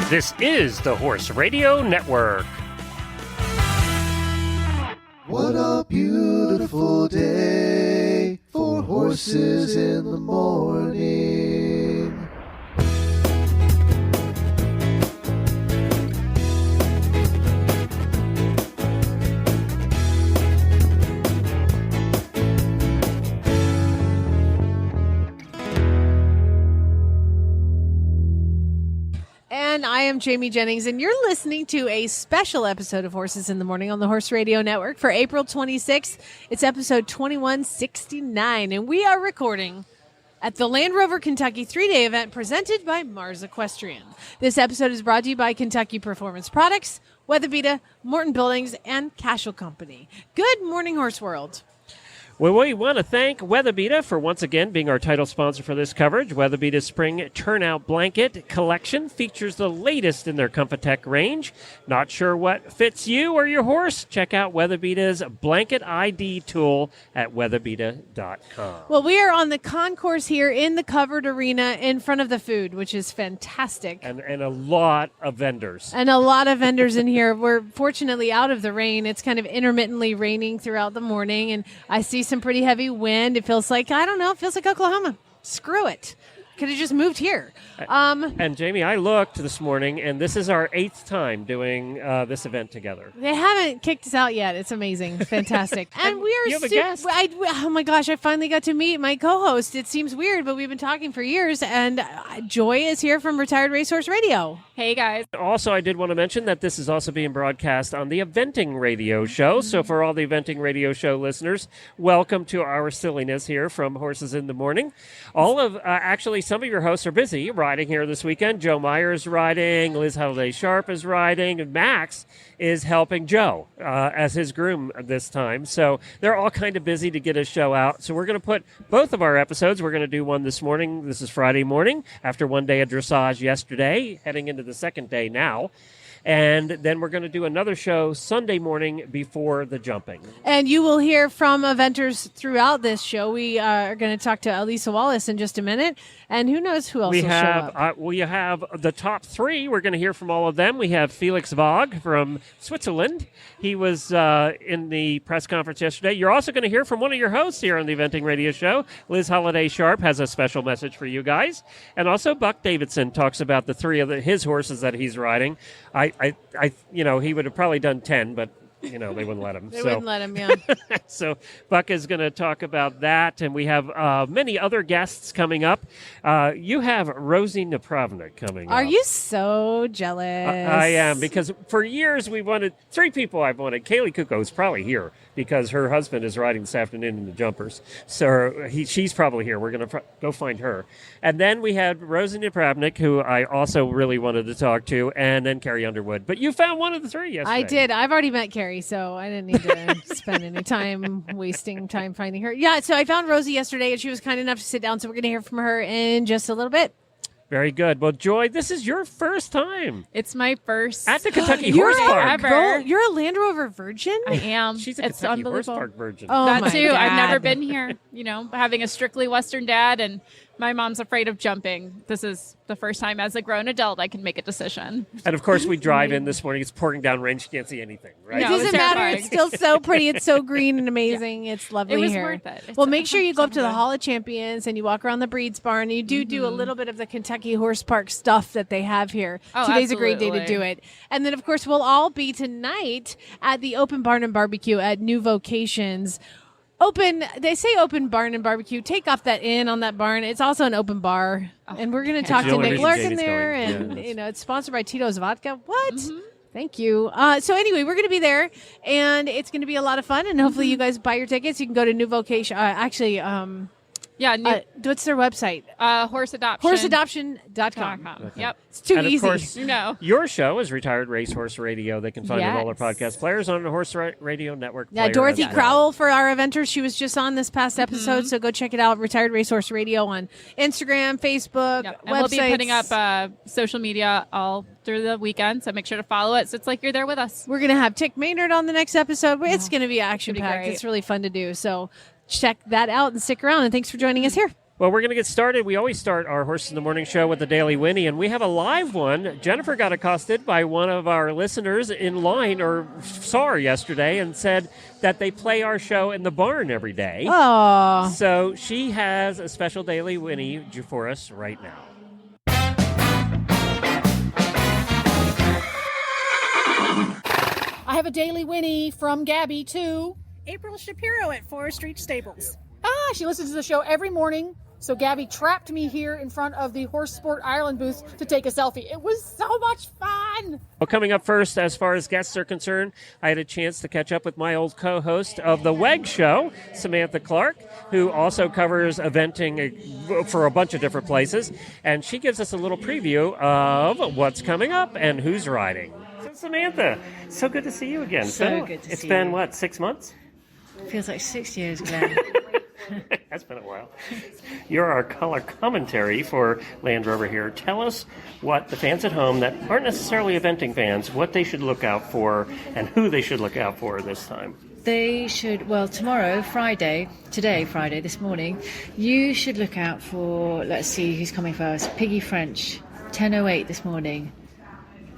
This is the Horse Radio Network. What a beautiful day for horses in the morning. And I am Jamie Jennings, and you're listening to a special episode of Horses in the Morning on the Horse Radio Network for April 26th. It's episode 2169, and we are recording at the Land Rover Kentucky 3-day event presented by Mars Equestrian. This episode is brought to you by Kentucky Performance Products, Weatherbeeta, Morton Buildings, and Cashel Company. Good morning, Horse World. Well, we want to thank Weatherbeeta for once again being our title sponsor for this coverage. Weatherbeeta's Spring Turnout Blanket Collection features the latest in their Comfort range. Not sure what fits you or your horse? Check out Weatherbeeta's Blanket ID tool at weatherbeeta.com. Well, we are on the concourse here in the covered arena in front of the food, which is fantastic. And a lot of vendors. And a lot of vendors in here. We're fortunately out of the rain. It's kind of intermittently raining throughout the morning, and I see some pretty heavy wind. It feels like, I don't know, it feels like Oklahoma. Screw it. Could have just moved here. And Jamie, I looked this morning, and this is our 8th time doing this event together. They haven't kicked us out yet. It's amazing. Fantastic. And we are you have a guest. Oh my gosh, I finally got to meet my co-host. It seems weird, but we've been talking for years, and Joy is here from Retired Racehorse Radio. Hey, guys. Also, I did want to mention that this is also being broadcast on the Eventing Radio Show. So for all the Eventing Radio Show listeners, welcome to our silliness here from Horses in the Morning. All of, actually, some of your hosts are busy riding here this weekend. Joe Meyer is riding, Liz Halliday Sharp is riding, and Max is helping Joe as his groom this time. So they're all kind of busy to get a show out. So we're going to put both of our episodes. We're going to do one this morning. This is Friday morning after one day of dressage yesterday, heading into the second day now. And then we're going to do another show Sunday morning before the jumping. And you will hear from eventers throughout this show. We are going to talk to Elisa Wallace in just a minute. And who knows who else will show up. We have the top 3. We're going to hear from all of them. We have Felix Vogt from Switzerland. He was in the press conference yesterday. You're also going to hear from one of your hosts here on the Eventing Radio Show. Liz Halliday Sharp has a special message for you guys. And also Buck Davidson talks about the 3 of his horses that he's riding. He would have probably done 10, but they wouldn't let him. They wouldn't let him, yeah. So Buck is going to talk about that, and we have many other guests coming up. You have Rosie Napravnik coming up. Are you so jealous? I am, because for years we wanted 3 people I've wanted. Kaylee Kuko is probably here because her husband is riding this afternoon in the jumpers. So she's probably here. We're going to go find her. And then we had Rosie Napravnik, who I also really wanted to talk to, and then Carrie Underwood. But you found one of the 3 yesterday. I did. I've already met Carrie, so I didn't need to spend any time wasting time finding her. Yeah, so I found Rosie yesterday, and she was kind enough to sit down, so we're going to hear from her in just a little bit. Very good. Well, Joy, this is your first time. It's my first. At the Kentucky Horse Park. Ever. You're a Land Rover virgin? I am. She's a It's Kentucky Horse unbelievable. Park virgin. Oh, That my too. God. I've never been here, having a strictly Western dad, and my mom's afraid of jumping. This is the first time as a grown adult I can make a decision. And, of course, we drive in this morning. It's pouring down rain. She can't see anything, right? It No, doesn't it's matter. terrifying. It's still so pretty. It's so green and amazing. It's lovely It was here. worth it. It's Well, make sure you go up to the 100% Hall of Champions and you walk around the Breeds Barn. And you do a little bit of the Kentucky Horse Park stuff that they have here. Oh, Today's a great day to absolutely. do it. And then, of course, we'll all be tonight at the Open Barn and Barbecue at New Vocations. They say open barn and barbecue. Take off that in on that barn. It's also an open bar. And we're going to talk the to only Nick reason Larkin Jamie's there. going. And, Yeah, it's sponsored by Tito's Vodka. What? Thank you. So anyway, we're going to be there, and it's going to be a lot of fun. And hopefully you guys buy your tickets. You can go to New Vocation. What's their website? Horse adoption. Horseadoption.com. Yep. It's too And, of easy. course, your show is Retired Racehorse Radio. They can find it all our Yes. podcast players on the Horse Radio Network. Yeah, player Dorothy as well. Crowell for our eventers. She was just on this past episode, so go check it out. Retired Racehorse Radio on Instagram, Facebook, Yep. And websites. we'll be putting up social media all through the weekend, so make sure to follow it so it's like you're there with us. We're going to have Tick Maynard on the next episode. It's going to be action-packed. great. It's really fun to do. So check that out and stick around. And thanks for joining us here. Well, we're going to get started. We always start our Horses in the Morning show with the Daily Winnie, and we have a live one. Jennifer got accosted by one of our listeners in line, or saw her yesterday, and said that they play our show in the barn every day. Oh. So she has a special Daily Winnie for us right now. I have a Daily Winnie from Gabby to April Shapiro at Forest Street Stables. She listens to the show every morning. So Gabby trapped me here in front of the Horse Sport Ireland booth to take a selfie. It was so much fun. Well, coming up first, as far as guests are concerned, I had a chance to catch up with my old co-host of the WEG show, Samantha Clark, who also covers eventing for a bunch of different places. And she gives us a little preview of what's coming up and who's riding. So Samantha, so good to see you again. So good to see you. It's been, what, 6 months? Feels like 6 years, Glenn. That's been a while. You're our color commentary for Land Rover here. Tell us what the fans at home that aren't necessarily eventing fans, what they should look out for and who they should look out for this time. They should, well, tomorrow, Friday, this morning, you should look out for, let's see who's coming first, Piggy French, 10:08 this morning.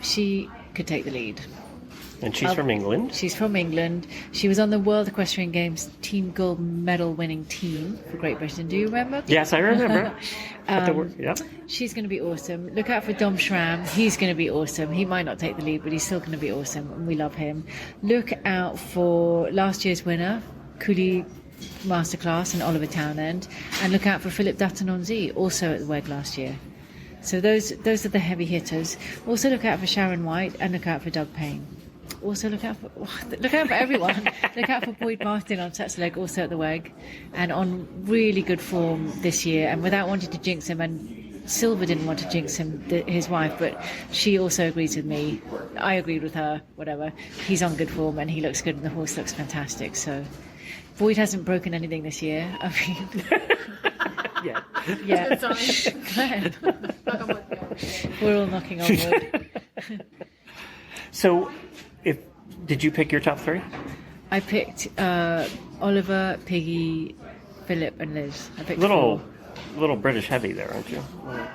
She could take the lead. And she's from England. She's from England. She was on the World Equestrian Games Team Gold Medal winning team for Great Britain. Do you remember? Yes, I remember. Yep. She's going to be awesome. Look out for Dom Schramm. He's going to be awesome. He might not take the lead, but he's still going to be awesome, and we love him. Look out for last year's winner, Cooley Masterclass and Oliver Townend. And look out for Philip Datanonzi, also at the WEG last year. So those are the heavy hitters. Also look out for Sharon White and look out for Doug Payne. Also look out for everyone. Look out for Boyd Martin on Set's Leg, also at the WEG, and on really good form this year. And without wanting to jinx him, and Silver didn't want to jinx him, his wife, but she also agrees with me. I agreed with her. Whatever. He's on good form and he looks good, and the horse looks fantastic. So Boyd hasn't broken anything this year. I mean, yeah. We're all knocking on wood. So, did you pick your top three? I picked Oliver, Piggy, Philip, and Liz. I picked little four. British heavy there, aren't you?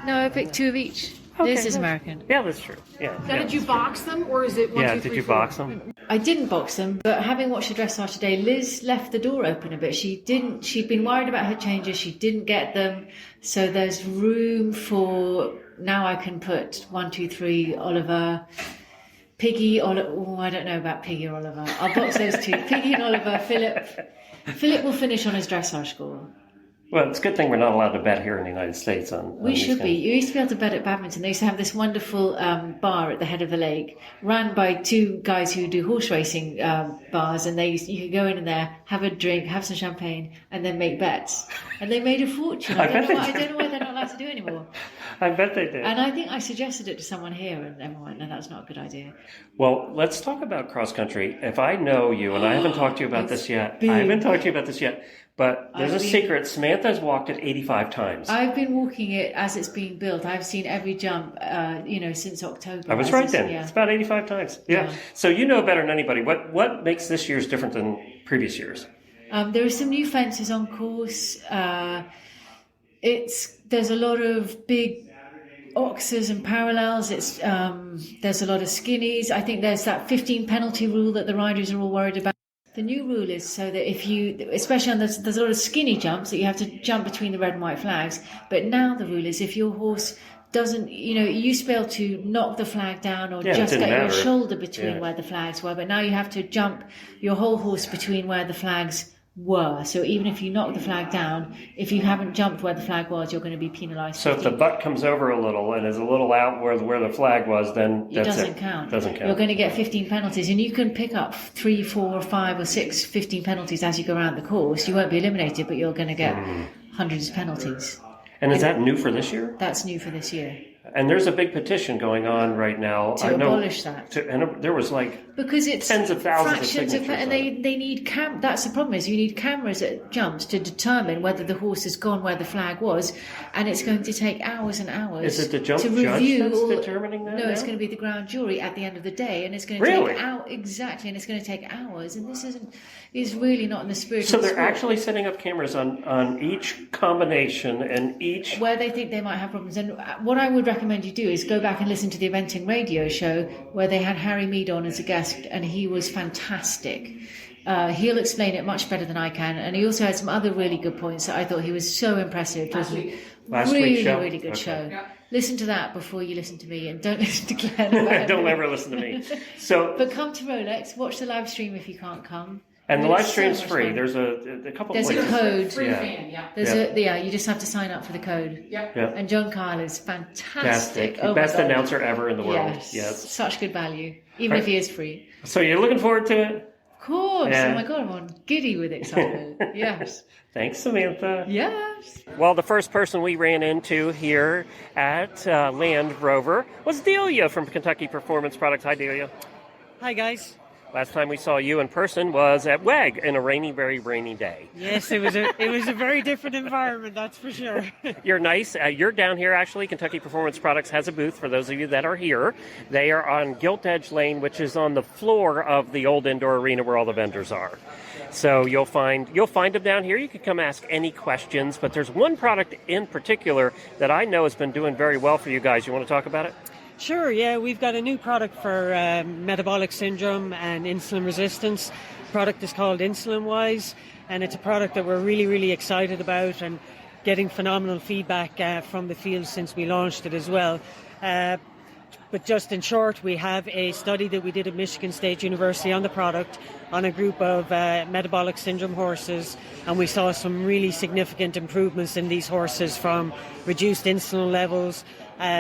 No, I picked two of each. Okay, Liz is American. Yeah, that's true. Yeah. Now, did you box them, or is it 1, 2, 3, did you 4? box them? I didn't box them, but having watched the dressage today, Liz left the door open a bit. She'd been worried about her changes. She didn't get them, so there's room for now. I can put 1, 2, 3 Oliver. Piggy, Oliver. I don't know about Piggy or Oliver. I'll box those two. Piggy and Oliver. Philip will finish on his dressage score. Well, it's a good thing we're not allowed to bet here in the United States on We these should be. things. You used to be able to bet at badminton. They used to have this wonderful bar at the head of the lake, ran by two guys who do horse racing bars, and you could go in there, have a drink, have some champagne, and then make bets. And they made a fortune. I don't know why they're not allowed to do it anymore. I bet they did. And I think I suggested it to someone here, and everyone went, no, that's not a good idea. Well, let's talk about cross country. If I know you, and I haven't talked to you about this yet, but there's a secret. Samantha's walked it 85 times. I've been walking it as it's being built. I've seen every jump, since October. I was right then. Yeah. It's about 85 times. Yeah. So you know better than anybody. What makes this year's different than previous years? There are some new fences on course. There's a lot of big oxes and parallels. There's a lot of skinnies. I think there's that 15 penalty rule that the riders are all worried about. The new rule is so that especially on there's a lot of skinny jumps that you have to jump between the red and white flags. But now the rule is if your horse doesn't, you used to be able to knock the flag down or just get your shoulder between where the flags were. But now you have to jump your whole horse between where the flags were. So even if you knock the flag down, if you haven't jumped where the flag was, you're going to be penalised. So if the butt comes over a little and is a little out where the flag was, then it doesn't count. Doesn't count. You're going to get 15 penalties, and you can pick up 3, 4, 5 or 6 15 penalties as you go around the course. You won't be eliminated, but you're going to get hundreds of penalties. And is that new for this year? That's new for this year. And there's a big petition going on right now to abolish that. And there was because it's tens of thousands of fractions signatures. And they need that's the problem is you need cameras at jumps to determine whether the horse has gone where the flag was, and it's going to take hours and hours. Is it the jump to judge review that's determining that? No, now? it's going to be the ground jury at the end of the day, and it's going to take out exactly, and it's going to take hours. And this isn't is really not in the spirit So of the they're sport. actually setting up cameras on each combination and each... Where they think they might have problems. And what I would recommend you do is go back and listen to the eventing radio show where they had Harry Mead on as a guest, and he was fantastic. He'll explain it much better than I can, and he also had some other really good points that I thought he was so impressive. It was a really good show. Yeah. Listen to that before you listen to me, and don't listen to Glenn. Don't ever listen to me. So, but come to Rolex, watch the live stream if you can't come. And the live stream's free. Fun. There's a couple. There's links. A code. Free fan, yeah. You just have to sign up for the code. Yeah. And John Kyle is fantastic. Best announcer ever in the world. Yes. Such good value, even if he is free. So you're looking forward to it? Of course. Yeah. Oh my God, I'm on giddy with excitement. Yes. Thanks, Samantha. Yes. Well, the first person we ran into here at Land Rover was Delia from Kentucky Performance Products. Hi, Delia. Hi, guys. Last time we saw you in person was at WEG in a very rainy day. Yes, it was a very different environment, that's for sure. You're nice. You're down here, actually. Kentucky Performance Products has a booth for those of you that are here. They are on Gilt Edge Lane, which is on the floor of the old indoor arena where all the vendors are. So you'll find them down here. You can come ask any questions, but there's one product in particular that I know has been doing very well for you guys. You want to talk about it? Sure, yeah. We've got a new product for metabolic syndrome and insulin resistance. The product is called Insulin Wise, and it's a product that we're really excited about and getting phenomenal feedback from the field since we launched it as well. But just in short, we have a study that we did at Michigan State University on the product on a group of metabolic syndrome horses, and we saw some really significant improvements in these horses, from reduced insulin levels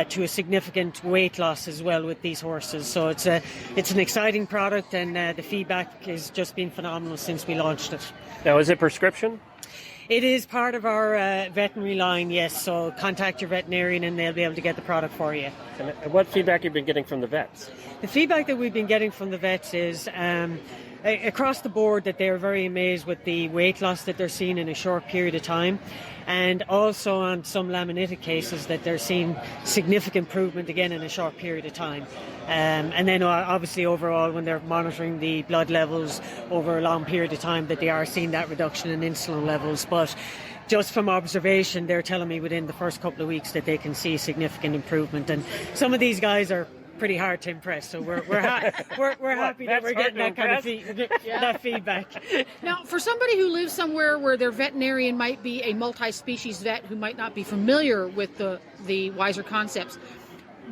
to a significant weight loss as well with these horses. So it's an exciting product, and the feedback has just been phenomenal since we launched it. Now, is it prescription? It is part of our veterinary line, yes. So contact your veterinarian and they'll be able to get the product for you. And what feedback you've been getting from the vets? The feedback that we've been getting from the vets is across the board that they're very amazed with the weight loss that they're seeing in a short period of time, and also on some laminitic cases that they're seeing significant improvement again in a short period of time. And then obviously overall, when they're monitoring the blood levels over a long period of time, that they are seeing that reduction in insulin levels. But just from observation, they're telling me within the first couple of weeks that they can see significant improvement. And some of these guys are pretty hard to impress, so we're happy that we're getting that kind of that feedback. Now, for somebody who lives somewhere where their veterinarian might be a multi-species vet who might not be familiar with the Wiser concepts,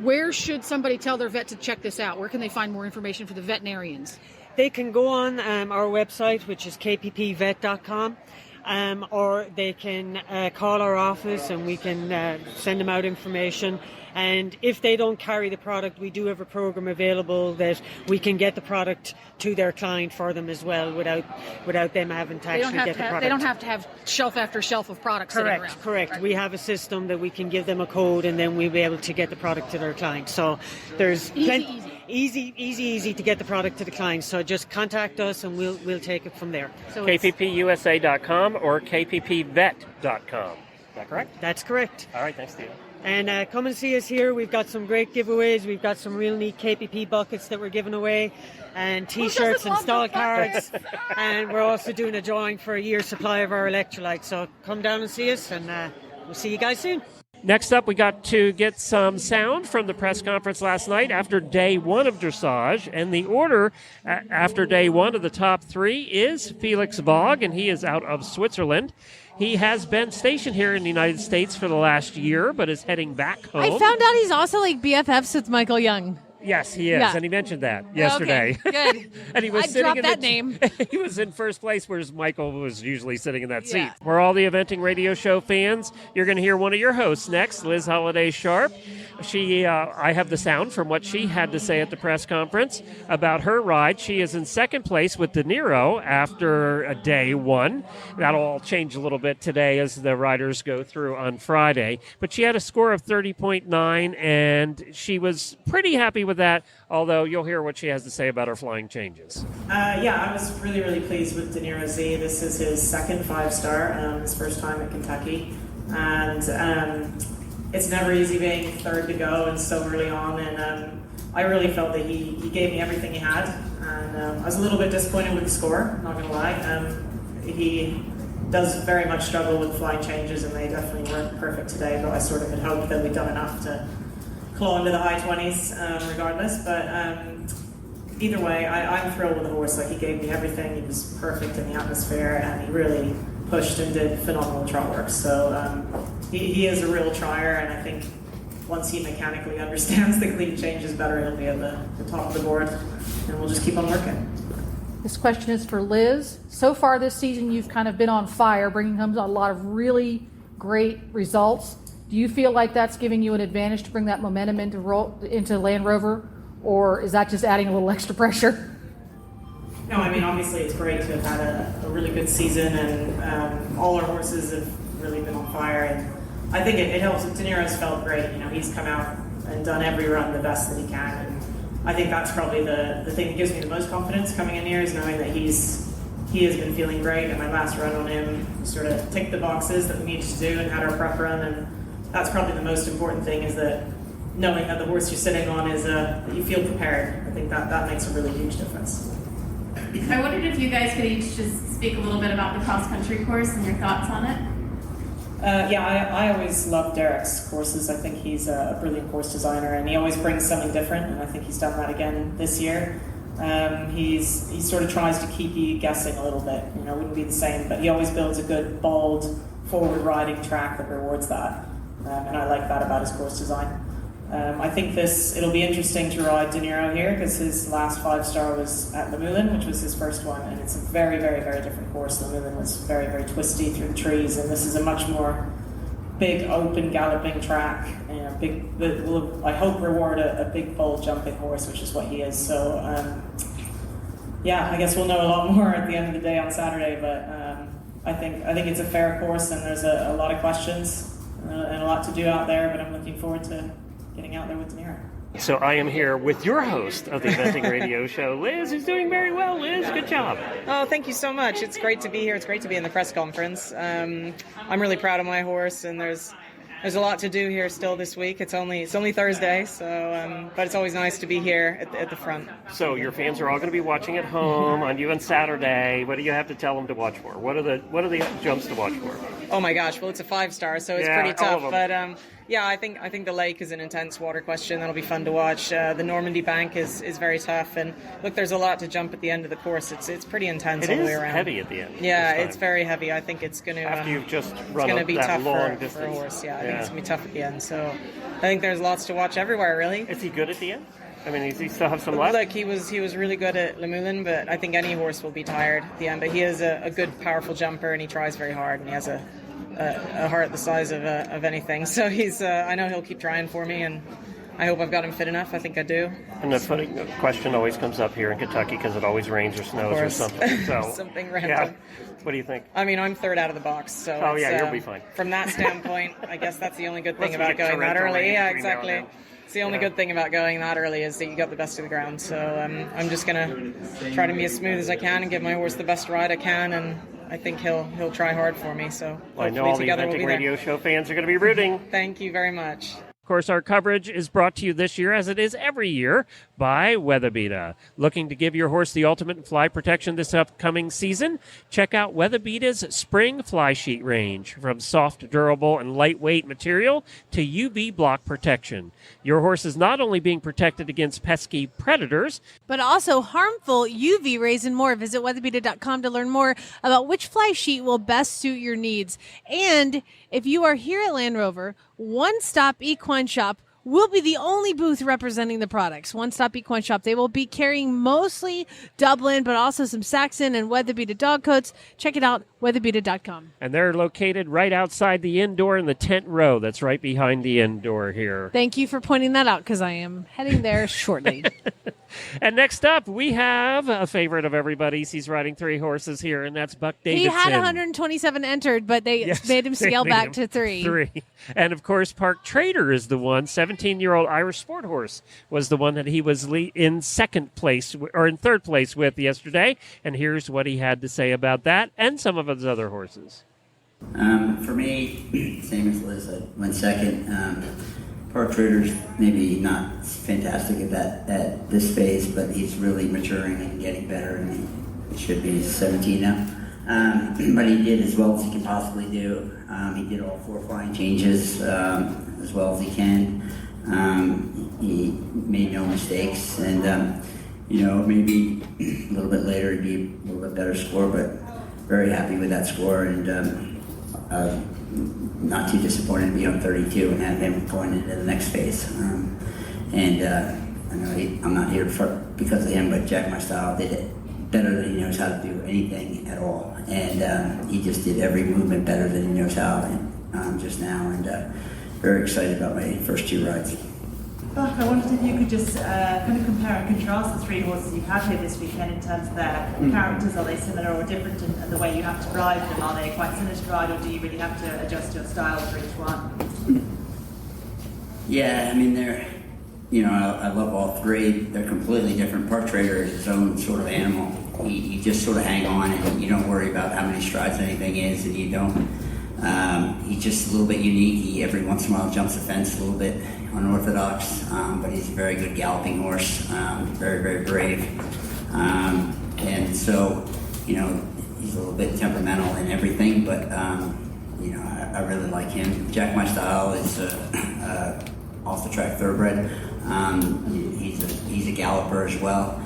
where should somebody tell their vet to check this out? Where can they find more information for the veterinarians? They can go on our website, which is kppvet.com. Or they can call our office and we can send them out information. And if they don't carry the product, we do have a program available that we can get the product to their client for them as well without them having to actually get the product. They don't have to have shelf after shelf of products sitting around. Correct. Right. We have a system that we can give them a code and then we'll be able to get the product to their client. So there's easy to get the product to the client. So just contact us and we'll take it from there. So kppusa.com or kppvet.com. Is that correct? That's correct. All right, thanks, Steve. And come and see us here. We've got some great giveaways. We've got some real neat KPP buckets that we're giving away, and T-shirts and stall cards. And we're also doing a drawing for a year's supply of our electrolytes. So come down and see us, and we'll see you guys soon. Next up, we got to get some sound from the press conference last night after day one of dressage. And the order after day one of the top three is Felix Bogg, and he is out of Switzerland. He has been stationed here in the United States for the last year, but is heading back home. I found out he's also like BFFs with Michael Young. Yes, he is, yeah. And he mentioned that yesterday. Okay, good. And he was sitting in that name. He was in first place, whereas Michael was usually sitting in that seat. Yeah. For all the eventing radio show fans, you're going to hear one of your hosts next, Liz Holliday Sharp. I have the sound from what she had to say at the press conference about her ride. She is in second place with De Niro after day one. That'll all change a little bit today as the riders go through on Friday. But she had a score of 30.9, and she was pretty happy with that, although you'll hear what she has to say about her flying changes. I was really pleased with De Niro Z. This is his second 5-star, his first time at Kentucky. And it's never easy being third to go and so early on, and I really felt that he gave me everything he had, and I was a little bit disappointed with the score, not going to lie. He does very much struggle with flying changes, and they definitely weren't perfect today, but I sort of had hoped that we'd done enough to claw into the high 20s regardless, but either way, I'm thrilled with the horse. Like, he gave me everything. He was perfect in the atmosphere, and he really pushed and did phenomenal trot work. So he is a real trier, and I think once he mechanically understands the clean changes better, he'll be at the top of the board, and we'll just keep on working. This question is for Liz. So far this season, you've kind of been on fire, bringing home a lot of really great results. Do you feel like that's giving you an advantage to bring that momentum into Land Rover, or is that just adding a little extra pressure? No, I mean, obviously it's great to have had a really good season, and all our horses have really been on fire, and I think it helps. De Niro's felt great. You know, he's come out and done every run the best that he can, and I think that's probably the thing that gives me the most confidence coming in here, is knowing that he has been feeling great, and my last run on him sort of ticked the boxes that we needed to do and had our prep run, and that's probably the most important thing, is that knowing that the horse you're sitting on is that you feel prepared. I think that makes a really huge difference. I wondered if you guys could each just speak a little bit about the cross-country course and your thoughts on it. I always love Derek's courses. I think he's a brilliant course designer, and he always brings something different, and I think he's done that again this year. He sort of tries to keep you guessing a little bit. You know, it wouldn't be the same, but he always builds a good, bold, forward-riding track that rewards that, and I like that about his course design. I think it'll be interesting to ride De Niro here, because his last 5-star was at Le Moulin, which was his first one, and it's a very, very, very different course. Le Moulin was very, very twisty through the trees, and this is a much more big, open, galloping track, and that will, I hope, reward a big, bold, jumping horse, which is what he is. So, I guess we'll know a lot more at the end of the day on Saturday, but I think it's a fair course, and there's a lot of questions and a lot to do out there, but I'm looking forward to getting out there with De Niro. So I am here with your host of the Eventing Radio Show, Liz, who's doing very well. Liz, good job. Oh, thank you so much. It's great to be here. It's great to be in the press conference. I'm really proud of my horse, and there's a lot to do here still this week. It's only Thursday, so but it's always nice to be here at the front. So your fans are all going to be watching at home on you on Saturday. What do you have to tell them to watch for? What are the jumps to watch for? Oh my gosh! Well, it's a 5-star, so it's pretty tough. But I think the lake is an intense water question. That'll be fun to watch. The Normandy bank is very tough, and look, there's a lot to jump at the end of the course. It's pretty intense all the way around. It is heavy at the end. Yeah, it's very heavy. I think it's going to after you've just run that be tough long for distance. a horse. Yeah, I think it's going to be tough at the end. So I think there's lots to watch everywhere. Really. Is he good at the end? I mean, does he still have some left? Look, he was really good at Le Moulin, but I think any horse will be tired at the end. But he is a good, powerful jumper, and he tries very hard, and he has a heart the size of anything. So he's I know he'll keep trying for me, and I hope I've got him fit enough. I think I do. And the funny question always comes up here in Kentucky because it always rains or snows or something. So something random. Yeah. What do you think? I mean, I'm third out of the box, so you'll be fine. From that standpoint, I guess that's the only good thing about going that early. Yeah, exactly. It's the only good thing about going that early is that you got the best of the ground. So I'm just gonna try to be as smooth as I can and give my horse the best ride I can, and I think he'll try hard for me. So I know all the Eventing Radio Show fans are going to be rooting. Thank you very much. Of course, our coverage is brought to you this year, as it is every year, by Weatherbeeta. Looking to give your horse the ultimate fly protection this upcoming season? Check out Weatherbeeta's spring fly sheet range. From soft, durable, and lightweight material to UV block protection. Your horse is not only being protected against pesky predators, but also harmful UV rays and more. Visit weatherbeeta.com to learn more about which fly sheet will best suit your needs. And if you are here at Land Rover, One Stop Equine Shop will be the only booth representing the products. One Stop Equine Shop. They will be carrying mostly Dublin, but also some Saxon and Weatherbeeta dog coats. Check it out, weatherbeeta.com. And they're located right outside the indoor in the tent row that's right behind the indoor here. Thank you for pointing that out, because I am heading there shortly. And next up, we have a favorite of everybody's. He's riding 3 horses here, and that's Buck Davidson. He had 127 entered, but they made him scale back to 3. And, of course, Park Trader is the one. 17-year-old Irish sport horse was the one that he was in third place with yesterday. And here's what he had to say about that and some of his other horses. For me, me, same as Liz, I went second. Park Trader's maybe not fantastic at this phase, but he's really maturing and getting better, and he should be 17 now. But he did as well as he can possibly do. He did all 4 flying changes as well as he can. He made no mistakes, and maybe a little bit later he'd be a little bit better score, but very happy with that score, and not too disappointed to be on 32 and have him going into the next phase. I know I'm not here because of him, but Jack My Style did it better than he knows how to do anything at all, and he just did every movement better than he knows how just now, and very excited about my first 2 rides. Buck, I wondered if you could just kind of compare and contrast the 3 horses you've had here this weekend in terms of their characters. Are they similar or different in the way you have to ride them? Are they quite similar to ride, or do you really have to adjust your style for each one? Yeah, I mean, I love all 3. They're completely different. Park Trader is his own sort of animal. You just sort of hang on, and you don't worry about how many strides anything is, and you don't. He's just a little bit unique. He every once in a while jumps the fence a little bit unorthodox, but he's a very good galloping horse, very, very brave. And so, he's a little bit temperamental in everything, but, I really like him. Jack My Style is off-the-track thoroughbred. He's a galloper as well.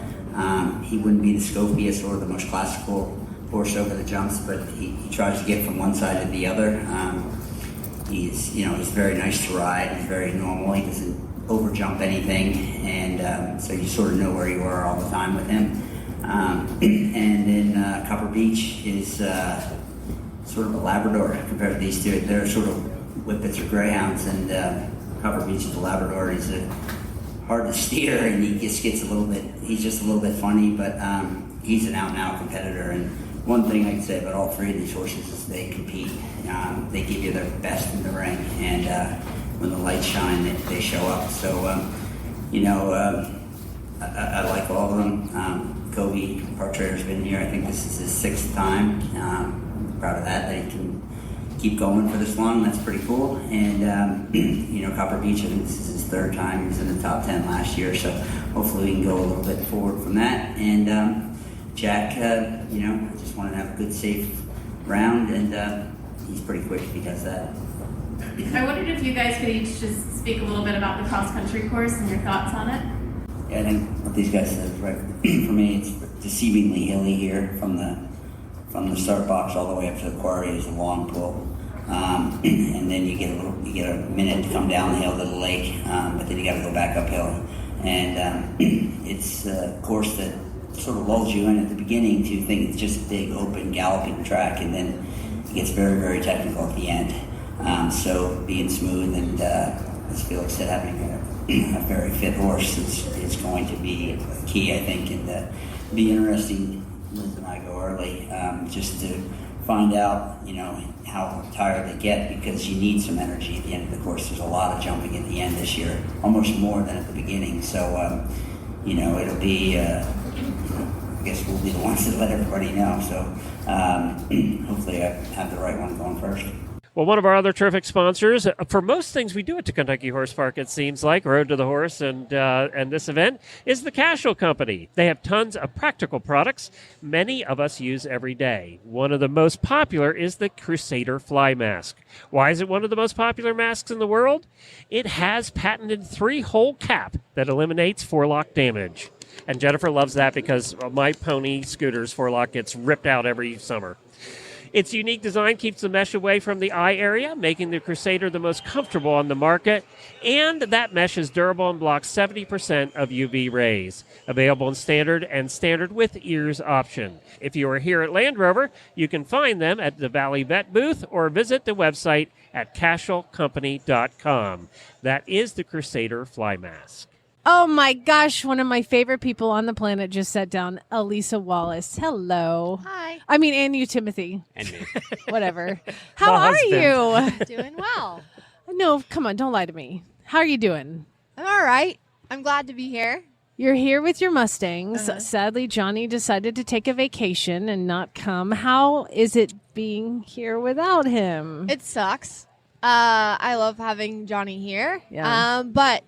He wouldn't be the scopiest or the most classical horse over the jumps, but he tries to get from one side to the other. He's very nice to ride. He's very normal. He doesn't over jump anything, and so you sort of know where you are all the time with him. And then Copper Beach is sort of a Labrador compared to these 2. They're sort of Whippets or Greyhounds, and Copper Beach is a Labrador. He's hard to steer, and he just gets he's just a little bit funny, but he's an out-and-out competitor. And one thing I can say about all 3 of these horses is they compete. They give you their best in the ring, and when the lights shine, they show up. So, I like all of them. Kobe, Park Trader's been here. I think this is his 6th time. I'm proud of that he can keep going for this long. That's pretty cool. And, Copper Beach, I think this is his 3rd time. He was in the top 10 last year, so hopefully we can go a little bit forward from that. And Jack, I just want to have a good, safe round, and he's pretty quick if he does that. I wondered if you guys could each just speak a little bit about the cross-country course and your thoughts on it. Yeah, I think what these guys said is right. For me, it's deceivingly hilly here from the start box all the way up to the quarry is a long pull, and then you get a minute to come downhill to the lake, but then you got to go back uphill, and it's a course that sort of lulls you in at the beginning to think it's just a big open galloping track, and then it gets very, very technical at the end. So being smooth and as Felix said, having a very fit horse is going to be key, I think, and be interesting. Liz and I go early just to find out, how tired they get, because you need some energy at the end of the course. There's a lot of jumping at the end this year, almost more than at the beginning. So, it'll be, I guess we'll be the ones that let everybody know. So hopefully I have the right one going first. Well, one of our other terrific sponsors, for most things we do at the Kentucky Horse Park, it seems like, Road to the Horse and this event, is the Casual Company. They have tons of practical products many of us use every day. One of the most popular is the Crusader Fly Mask. Why is it one of the most popular masks in the world? It has patented 3-hole cap that eliminates forelock damage. And Jennifer loves that because my pony Scooter's forelock gets ripped out every summer. Its unique design keeps the mesh away from the eye area, making the Crusader the most comfortable on the market. And that mesh is durable and blocks 70% of UV rays. Available in standard and standard with ears option. If you are here at Land Rover, you can find them at the Valley Vet booth or visit the website at casualcompany.com. That is the Crusader Fly Mask. Oh my gosh, one of my favorite people on the planet just sat down, Elisa Wallace. Hello. Hi. I mean, and you, Timothy. And me. Whatever. How are you? Doing well. No, come on, don't lie to me. How are you doing? I'm all right. I'm glad to be here. You're here with your Mustangs. Sadly, Johnny decided to take a vacation and not come. How is it being here without him? It sucks. I love having Johnny here. Yeah. But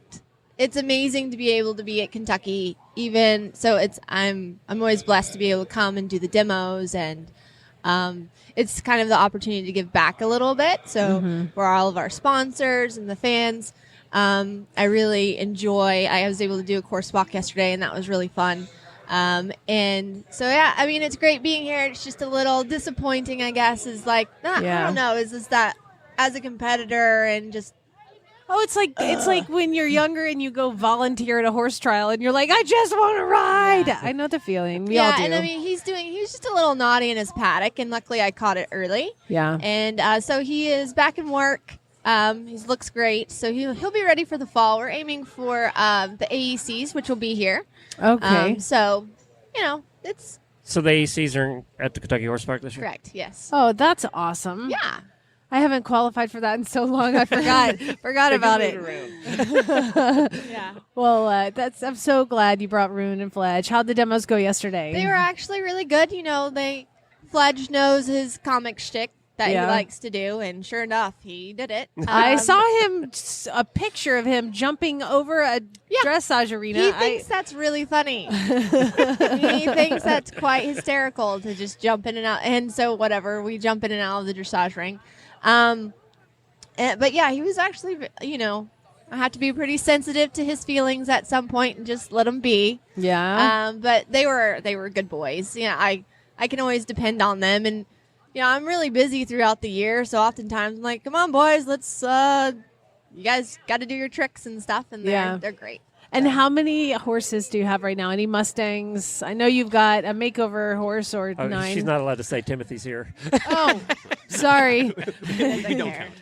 it's amazing to be able to be at Kentucky. Even so, I'm always blessed to be able to come and do the demos, and it's kind of the opportunity to give back a little bit. So for all of our sponsors and the fans. I really enjoy. I was able to do a course walk yesterday, and that was really fun. And so, yeah, I mean, it's great being here. It's just a little disappointing, I guess, is like, I don't know, is this that as a competitor and just. Oh, it's like when you're younger and you go volunteer at a horse trial and you're like, I just want to ride. Yeah. I know the feeling. We all do. And I mean, he was just a little naughty in his paddock, and luckily I caught it early. Yeah. And so he is back in work. He looks great, so he'll be ready for the fall. We're aiming for the AECs, which will be here. Okay. So, it's So the AECs are at the Kentucky Horse Park this year? correct, yes. Oh, that's awesome. Yeah. I haven't qualified for that in so long. I forgot about it. Yeah. Well, I'm so glad you brought Rune and Fledge. How'd the demos go yesterday? They were actually really good. Fledge knows his comic shtick that he likes to do, and sure enough, he did it. I saw a picture of him jumping over a dressage arena. He thinks that's really funny. He thinks that's quite hysterical to just jump in and out. And so whatever, we jump in and out of the dressage ring. But yeah, he was actually, I have to be pretty sensitive to his feelings at some point and just let him be. Yeah. But they were good boys. I can always depend on them, and I'm really busy throughout the year, so oftentimes I'm like, come on, boys, let's, you guys got to do your tricks and stuff, and they're great. And how many horses do you have right now? Any Mustangs? I know you've got a maker horse or 9. She's not allowed to say Timothy's here. Oh, sorry. We don't count.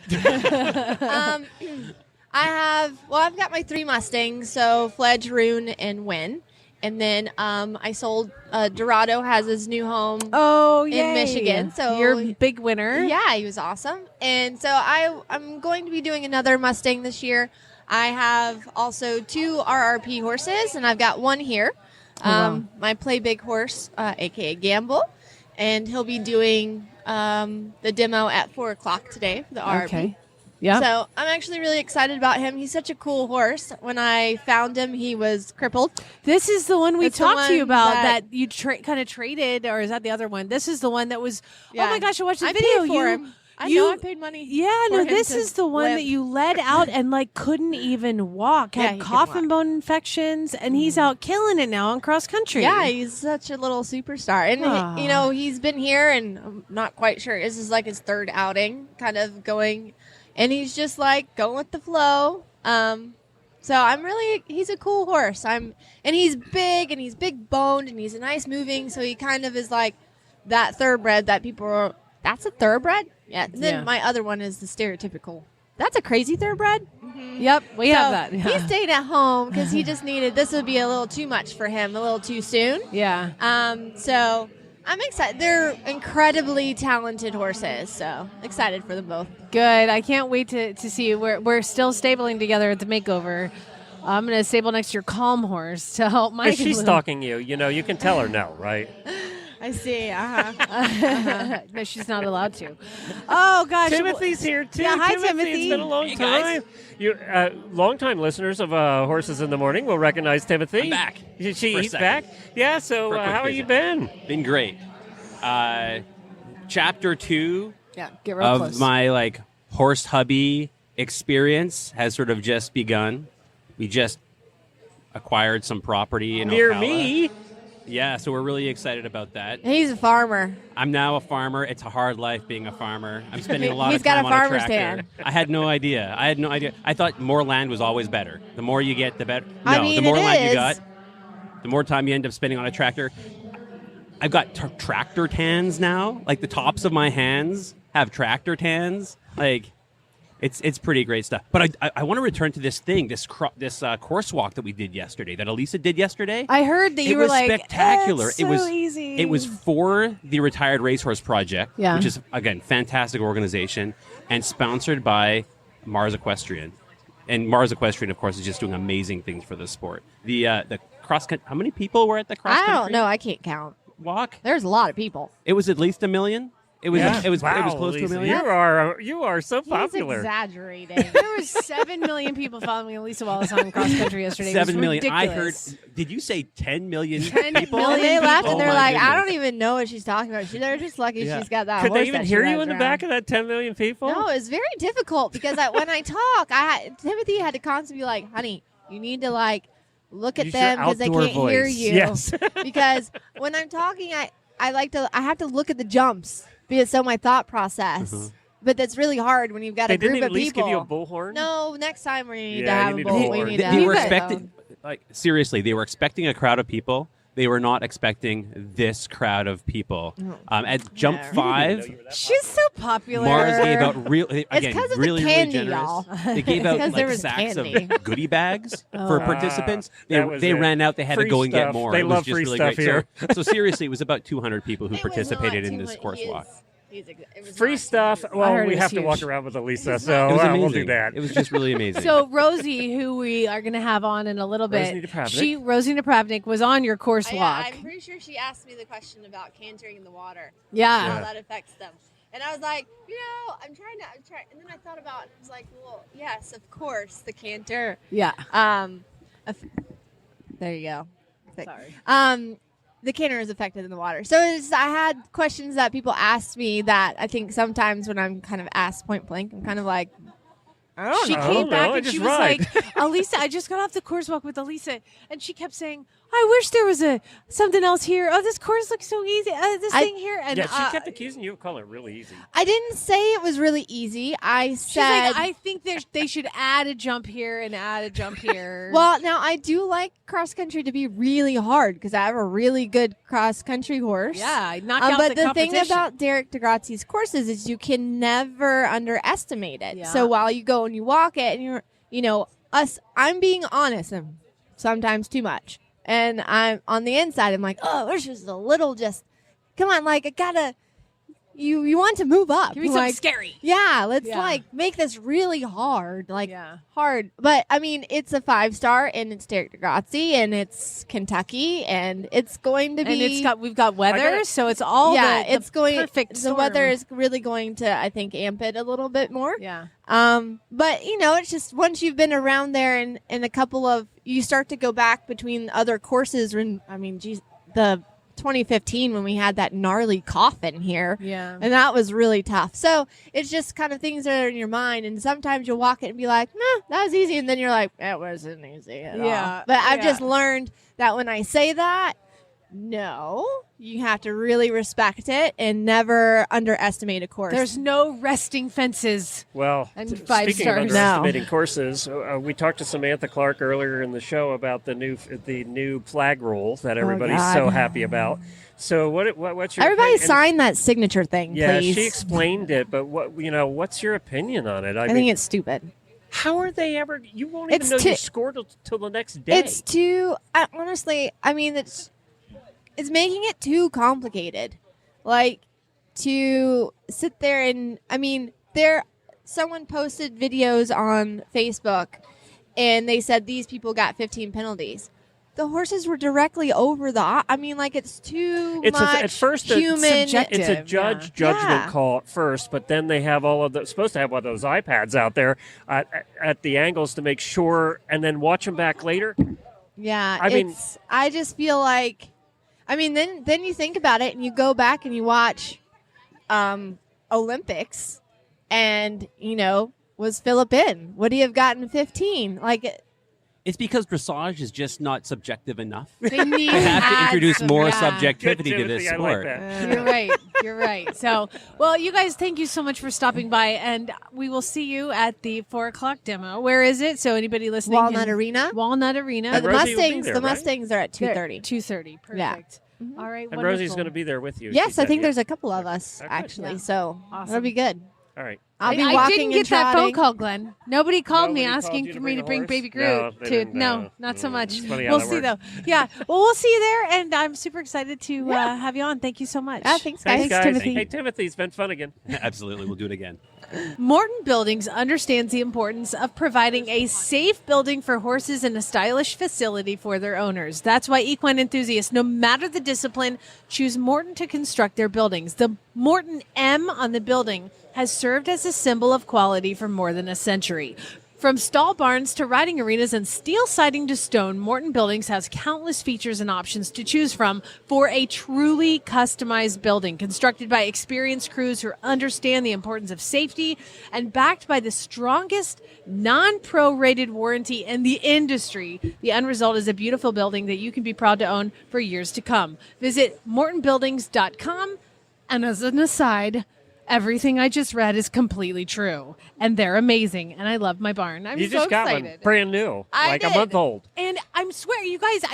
I've got my 3 Mustangs, so Fledge, Rune, and Win. And then I sold, Dorado has his new home in Michigan. So you're a big winner. Yeah, he was awesome. And so I'm going to be doing another Mustang this year. I have also 2 RRP horses, and I've got 1 here. My Play Big horse, a.k.a. Gamble. And he'll be doing the demo at 4 o'clock today for the RRP. Okay. Yeah. So I'm actually really excited about him. He's such a cool horse. When I found him, he was crippled. This is the one we It's the talked to you one about that- that you kind of traded, or is that the other one? This is the one that was, Yeah. oh my gosh, I watched the I video. paid for him. I know I paid money. Yeah, for no, him this to is the one limp. that you let out and couldn't even walk. Yeah, Had he can coffin walk. bone infections, and he's out killing it now on cross country. Yeah, he's such a little superstar. And, he's been here, and I'm not quite sure. This is like his 3rd outing, kind of going. And he's just like going with the flow. So he's a cool horse. And he's big, and he's big boned, and he's a nice moving. So he kind of is like that thoroughbred that people are, that's a thoroughbred? Yeah. And then my other one is the stereotypical, that's a crazy thoroughbred? Mm-hmm. Yep, we have that. He stayed at home because he just this would be a little too much for him, a little too soon. Yeah. So I'm excited. They're incredibly talented horses, so excited for them both. Good. I can't wait to see you. We're still stabling together at the makeover. I'm going to stable next to your Calm horse to help Mike. If she's stalking you, you can tell her no, right? I see. No, she's not allowed to. Oh, gosh. Timothy's here, too. Yeah, hi, Timothy. It's been a long time. Long-time listeners of Horses in the Morning will recognize Timothy. I'm back. He's back? Yeah, so how have you been? Been great. Chapter 2 get real of close. my horse hubby experience has sort of just begun. We just acquired some property in Near Ocala. me. Yeah, so we're really excited about that. He's a farmer. I'm now a farmer. It's a hard life being a farmer. I'm spending a lot He's of time got a on farmer's tractor. tan. I had no idea. I thought more land was always better. The more you get, the better. No, I mean, the more it land you is. got, the more time you end up spending on a tractor. I've got tractor tans now. Like the tops of my hands have tractor tans. It's pretty great stuff. But I want to return to this thing, this course walk that we did yesterday, that Elisa did yesterday. I heard that you were like, spectacular. It's so easy. It was for the Retired Racehorse Project, Yeah. which is, again, fantastic organization, and sponsored by Mars Equestrian. And Mars Equestrian, of course, is just doing amazing things for the sport. The How many people were at the cross country? I don't know. I can't count. Walk? There's a lot of people. It was at least 1 million. It was. Yeah. It was. Wow, it was close to 1 Lisa, million. You are so popular. He's exaggerating. There was 7 million people following Lisa Wallace on cross country yesterday. 7 million. Ridiculous. I heard. Did you say 10 million 10 people? million And they laughed Oh and they're my like, I goodness. don't even know what she's talking about. They're just lucky Yeah. she's got that Could horse they even that she hear you rides in the around. back of that 10 million people? No, it's very difficult because when I talk, Timothy had to constantly be like, honey, you need to like look at Use your them because they outdoor can't hear voice. you. Yes. Because when I'm talking, I have to look at the jumps because so my thought process. Mhm. But that's really hard when you've got They a group didn't of at least people. give you a bullhorn? No, next time we need to Yeah, have you a need a bull. We bullhorn. need to They have were a expecting. Like seriously, they were expecting a crowd of people. They were not expecting this crowd of people. At Jump 5, She's so popular. Mars gave out again, 'cause of the really, candy, really generous. y'all. They gave It's out 'cause there like was sacks candy. of goodie bags for participants. that was They it. ran out. They had Free to go and get stuff. more. They It was love just free really stuff great. here. So seriously, it was about 200 people who It was participated not in too this much. course walk. It was Free not stuff. too much. Well, heard we it have was to walk huge. around with Elisa, It was so amazing. we'll do that. It was just really amazing. So Rosie, who we are going to have on in a little bit, Rosie Napravnik was on your course walk. I'm pretty sure she asked me the question about cantering in the water. Yeah. How that affects them. And I was like, I'm trying. And then I thought about it. I was like, well, yes, of course, the canter. Yeah. There you go. Sorry. The canter is affected in the water. So I had questions that people asked me that I think sometimes when I'm kind of asked point blank, I'm kind of like, I don't She know. came back and just she was ride. like, Elisa, I just got off the course walk with Elisa. And she kept saying, I wish there was something else here. Oh, this course looks so easy. This thing here. And Yeah, she kept accusing you of calling it really easy. I didn't say it was really easy. I she's said, like, I think they should add a jump here and add a jump here. well, now I do like cross country to be really hard because I have a really good cross country horse. yeah, I knocked out But the the thing competition. about Derek DeGrazzi's courses is you can never underestimate it. Yeah. So while you go and you walk it, and I'm being honest, and sometimes too much. And I'm on the inside, I'm like, oh, there's just a little, come on, like I gotta. You want to move up. Give me something like, scary. Yeah, let's Yeah. like make this really hard. Like Yeah. hard. But I mean, it's a 5-star and it's Derek DeGrazzi and it's Kentucky and it's going to be And we've got weather, so it's all it's going perfect the storm. weather is really going to I think amp it a little bit more. Yeah. But it's just once you've been around there and a couple of you start to go back between other courses when the 2015 when we had that gnarly coffin here. Yeah. And that was really tough. So it's just kind of things that are in your mind. And sometimes you'll walk it and be like, nah, that was easy. And then you're like, that wasn't easy at all. But I've just learned that when I say that, no, you have to really respect it and never underestimate a course. There's no resting fences. Well, And speaking 5 of stars. underestimating courses, we talked to Samantha Clark earlier in the show about the new flag rule that everybody's God. so happy about. So what's your Everybody opinion? sign that signature thing, Yeah, please. she explained it, but what's your opinion on it? I think it's stupid. How are they ever? You won't even It's know too- you scored till the next day. It's too. Honestly, I mean, it's making it too complicated. Like to sit there and someone posted videos on Facebook, and they said these people got 15 penalties. The horses were directly over it's too much at first human. it's a judgment Yeah. call at first, but then they have supposed to have one of those iPads out there at the angles to make sure, and then watch them back later. Yeah, I I just feel like, then you think about it and you go back and you watch Olympics, and was Philip in? Would he have gotten 15? It's because dressage is just not subjective enough. They need They have to add introduce some- more yeah. subjectivity Good, to this Timothy, I like sport. that. You're right. You're right. So, well, you guys, thank you so much for stopping by, and we will see you at the 4:00 demo. Where is it? So anybody listening, Walnut Arena. Walnut Arena. The Rosie will be Mustangs. there, The right? Mustangs are at 2:30. 2:30. Perfect. All right. And wonderful. Rosie's going to be there with you. Yes, she I said, think yeah. there's a couple of us Okay. actually. Yeah. So Awesome. that'll be good. All right. I didn't get that phone call, Glenn. Nobody called me asking for me to bring Baby Groot. Not so much. We'll see, though. Yeah. Well, we'll see you there, and I'm super excited to have you on. Thank you so much. Thanks, guys. Timothy. Hey, Timothy, it's been fun again. Absolutely. We'll do it again. Morton Buildings understands the importance of providing a safe building for horses and a stylish facility for their owners. That's why equine enthusiasts, no matter the discipline, choose Morton to construct their buildings. The Morton M on the building has served as a symbol of quality for more than a century. From stall barns to riding arenas and steel siding to stone, Morton Buildings has countless features and options to choose from for a truly customized building constructed by experienced crews who understand the importance of safety and backed by the strongest non-pro rated warranty in the industry. The end result is a beautiful building that you can be proud to own for years to come. Visit mortonbuildings.com. And as an aside, everything I just read is completely true, and they're amazing, and I love my barn. I'm you so just got excited. one brand new, I a did. month old. And I'm swear, you guys,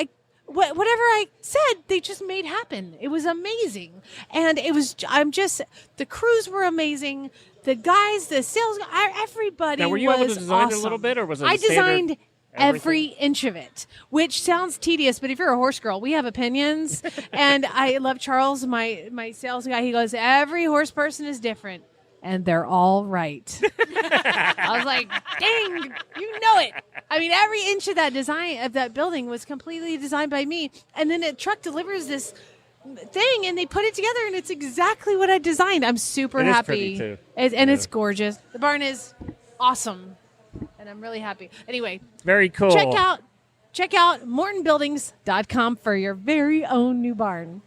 whatever I said, they just made happen. It was amazing, and the crews were amazing. The guys, the sales, everybody. Now, were you was able to design awesome. it a little bit, or was it? I a standard designed every inch of it, which sounds tedious, but if you're a horse girl, we have opinions. And I love Charles, my sales guy. He goes, every horse person is different, and they're all right. I was like, dang, you know it. I mean, every inch of that design of that building was completely designed by me. And then a truck delivers this thing, and they put it together, and it's exactly what I designed. I'm super happy. Pretty too. It's gorgeous. The barn is awesome. And I'm really happy. Anyway, very cool. Check out mortonbuildings.com for your very own new barn.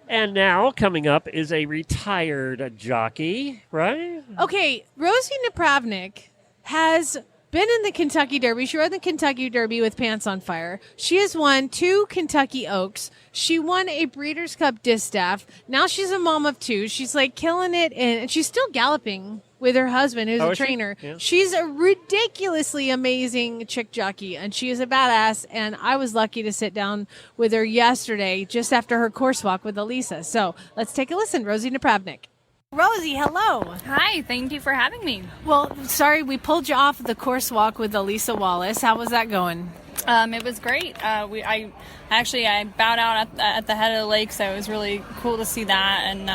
And now coming up is a retired jockey, right? Okay, Rosie Napravnik has been in the Kentucky Derby. She rode the Kentucky Derby with Pants on Fire. She has won 2 Kentucky Oaks. She won a Breeders' Cup Distaff. Now she's a mom of 2. She's like killing it, and she's still galloping with her husband, who's a trainer. Yeah. She's a ridiculously amazing chick jockey, and she is a badass, and I was lucky to sit down with her yesterday just after her course walk with Elisa. So let's take a listen. Rosie Napravnik. Rosie, hello. Hi, thank you for having me. Well, sorry, we pulled you off the course walk with Elisa Wallace. How was that going? It was great. I bowed out at the head of the lake, so it was really cool to see that, and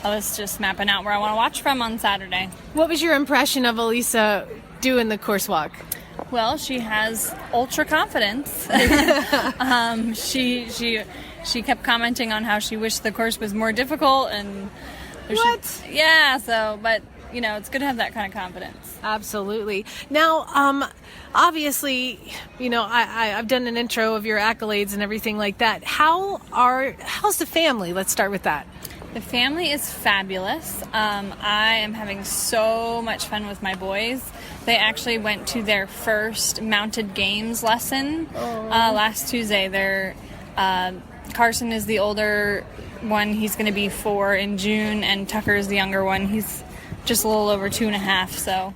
I was just mapping out where I want to watch from on Saturday. What was your impression of Elisa doing the course walk? Well, she has ultra confidence. She kept commenting on how she wished the course was more difficult, and but it's good to have that kind of confidence. Absolutely. Now, obviously, I've done an intro of your accolades and everything like that. How's the family? Let's start with that. The family is fabulous. I am having so much fun with my boys. They actually went to their first mounted games lesson last Tuesday. Carson is the older one. He's going to be 4 in June, and Tucker is the younger one. He's just a little over 2.5. So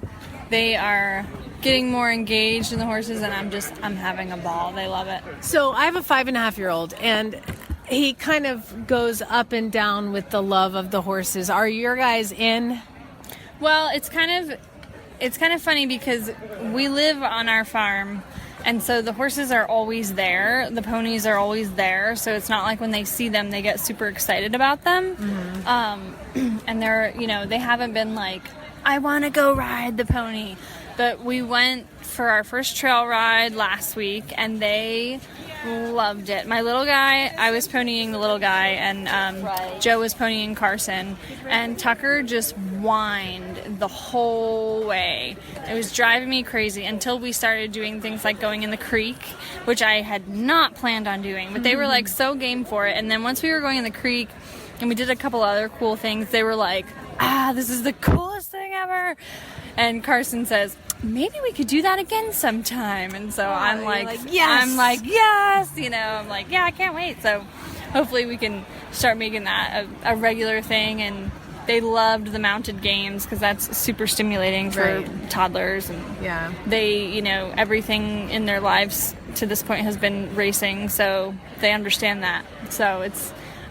they are getting more engaged in the horses, and I'm having a ball. They love it. So I have a 5.5-year-old, and he kind of goes up and down with the love of the horses. Are your guys in? Well, it's kind of funny because we live on our farm, and so the horses are always there. The ponies are always there, so it's not like when they see them, they get super excited about them. Mm-hmm. And they haven't been like, I want to go ride the pony. But we went for our first trail ride last week, and they loved it. My little guy, I was ponying the little guy, and Joe was ponying Carson, and Tucker just whined the whole way. It was driving me crazy until we started doing things like going in the creek, which I had not planned on doing, but they were like so game for it. And then once we were going in the creek and we did a couple other cool things, they were like, this is the coolest thing ever. And Carson says, maybe we could do that again sometime. And so I'm like, yes. I'm like, yes. I'm like, yeah, I can't wait. So hopefully we can start making that a regular thing. And they loved the mounted games because that's super stimulating for toddlers. And they, everything in their lives to this point has been racing. So they understand that. So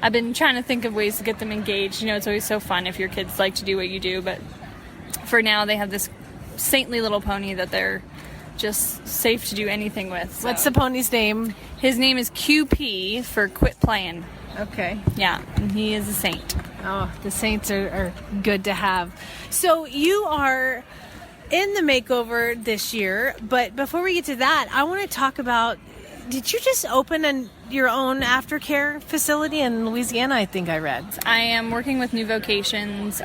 I've been trying to think of ways to get them engaged. It's always so fun if your kids like to do what you do, but for now they have this saintly little pony that they're just safe to do anything with. So. What's the pony's name? His name is QP for Quit Playing. Okay. Yeah, and he is a saint. Oh, the saints are good to have. So you are in the makeover this year, but before we get to that, I want to talk about, did you just open your own aftercare facility in Louisiana, I think I read? I am working with New Vocations,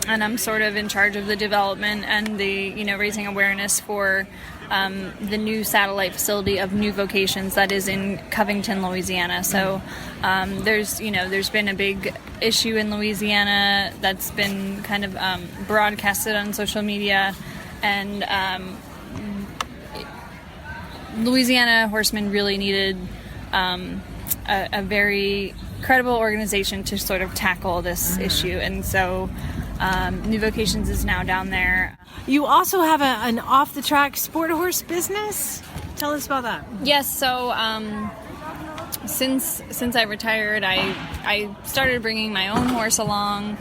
and I'm sort of in charge of the development and the, raising awareness for the new satellite facility of New Vocations that is in Covington, Louisiana. So there's been a big issue in Louisiana that's been kind of broadcasted on social media, and Louisiana horsemen really needed a very credible organization to sort of tackle this issue, and so New Vocations is now down there. You also have an off-the-track sport horse business? Tell us about that. Yes, so since I retired, I started bringing my own horse along.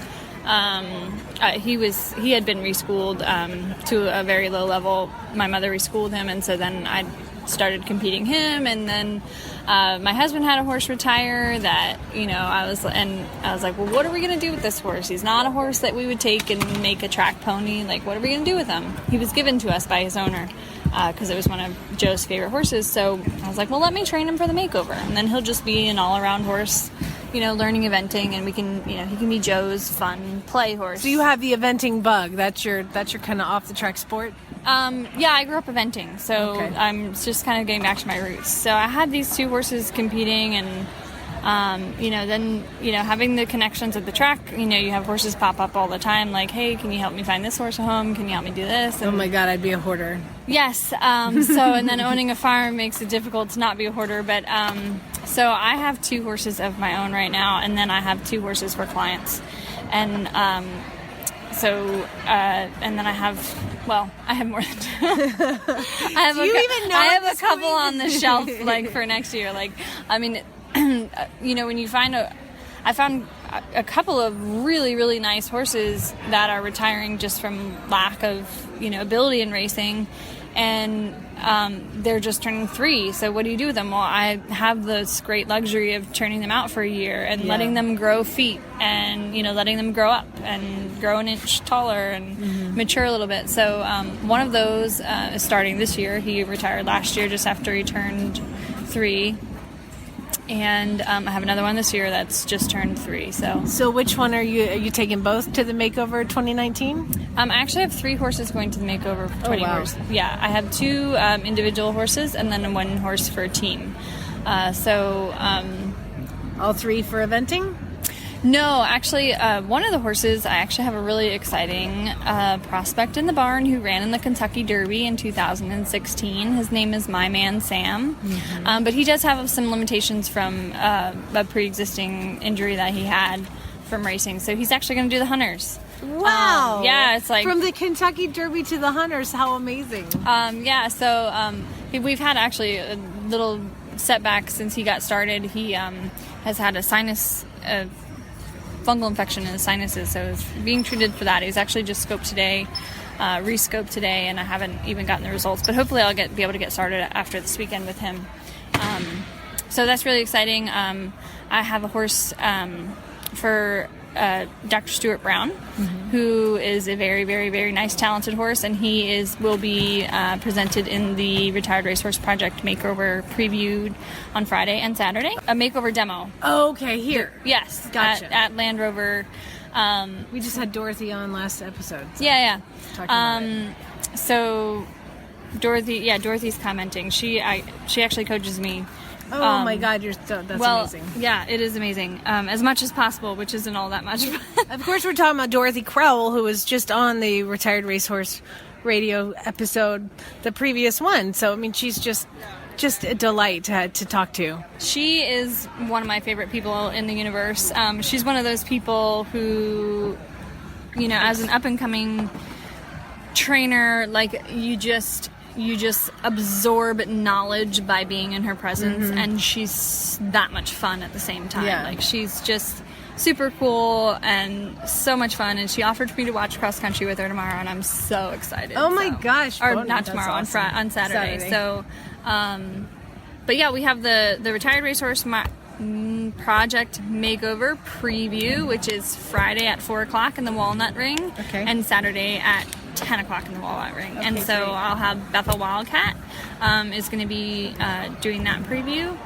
He had been reschooled to a very low level. My mother reschooled him, and so then I started competing him, and then my husband had a horse retire that I was like, well, what are we going to do with this horse? He's not a horse that we would take and make a track pony. Like, what are we going to do with him? He was given to us by his owner because it was one of Joe's favorite horses. So I was like, well, let me train him for the makeover, and then he'll just be an all-around horse, learning eventing, and we can, he can be Joe's fun play horse. So you have the eventing bug. That's your kind of off-the-track sport? Yeah, I grew up eventing, so okay. I'm just kind of getting back to my roots. So I had these two horses competing, and then having the connections at the track, you have horses pop up all the time, like, hey, can you help me find this horse a home? Can you help me do this? And, oh my God, I'd be a hoarder. Yes. And then owning a farm makes it difficult to not be a hoarder. But so I have two horses of my own right now, and then I have two horses for clients, and and then I have more than two. I have a couple on the shelf, like, for next year. Like, I mean, when you I found a couple of really, really nice horses that are retiring just from lack of, ability in racing, and they're just turning 3. So what do you do with them? Well, I have this great luxury of turning them out for a year and letting them grow feet, and letting them grow up and grow an inch taller and mature a little bit. So one of those is starting this year. He retired last year just after he turned 3. And I have another one this year that's just turned 3. So which one are you taking both to the makeover 2019? I actually have 3 horses going to the makeover 20 horse. Yeah, I have 2 individual horses and then 1 horse for a team. All 3 for eventing? No, actually, one of the horses, I actually have a really exciting prospect in the barn who ran in the Kentucky Derby in 2016. His name is My Man Sam, but he does have some limitations from a pre-existing injury that he had from racing, so he's actually going to do the Hunters. Wow! Yeah, it's like... From the Kentucky Derby to the Hunters, how amazing. We've had actually a little setback since he got started. He has had a sinus... fungal infection in his sinuses, so he's being treated for that. He's actually just scoped today, re-scoped today, and I haven't even gotten the results, but hopefully I'll be able to get started after this weekend with him. So that's really exciting. I have a horse for Dr. Stuart Brown, who is a very, very, very nice, talented horse, and he will be presented in the Retired Racehorse Project Makeover previewed on Friday and Saturday. A makeover demo. Oh, okay, here. Yes, gotcha. At Land Rover. We just had Dorothy on last episode. So yeah. Talking about it. So Dorothy's commenting. She actually coaches me. Oh my God, that's amazing. Yeah, it is amazing. As much as possible, which isn't all that much. Of course, we're talking about Dorothy Crowell, who was just on the Retired Racehorse radio episode, the previous one. So, I mean, she's just a delight to talk to. She is one of my favorite people in the universe. She's one of those people who, as an up-and-coming trainer, like, you just absorb knowledge by being in her presence, and she's that much fun at the same time. Yeah. Like, she's just super cool and so much fun. And she offered me to watch cross country with her tomorrow, and I'm so excited. Oh my gosh! Or Bonnie, not that's tomorrow, awesome. on Saturday. So, but yeah, we have the retired racehorse project makeover preview, which is Friday at 4:00 in the Walnut Ring, and Saturday at 10:00 in the Walnut Ring. And so I'll have Bethel Wildcat is going to be doing that preview.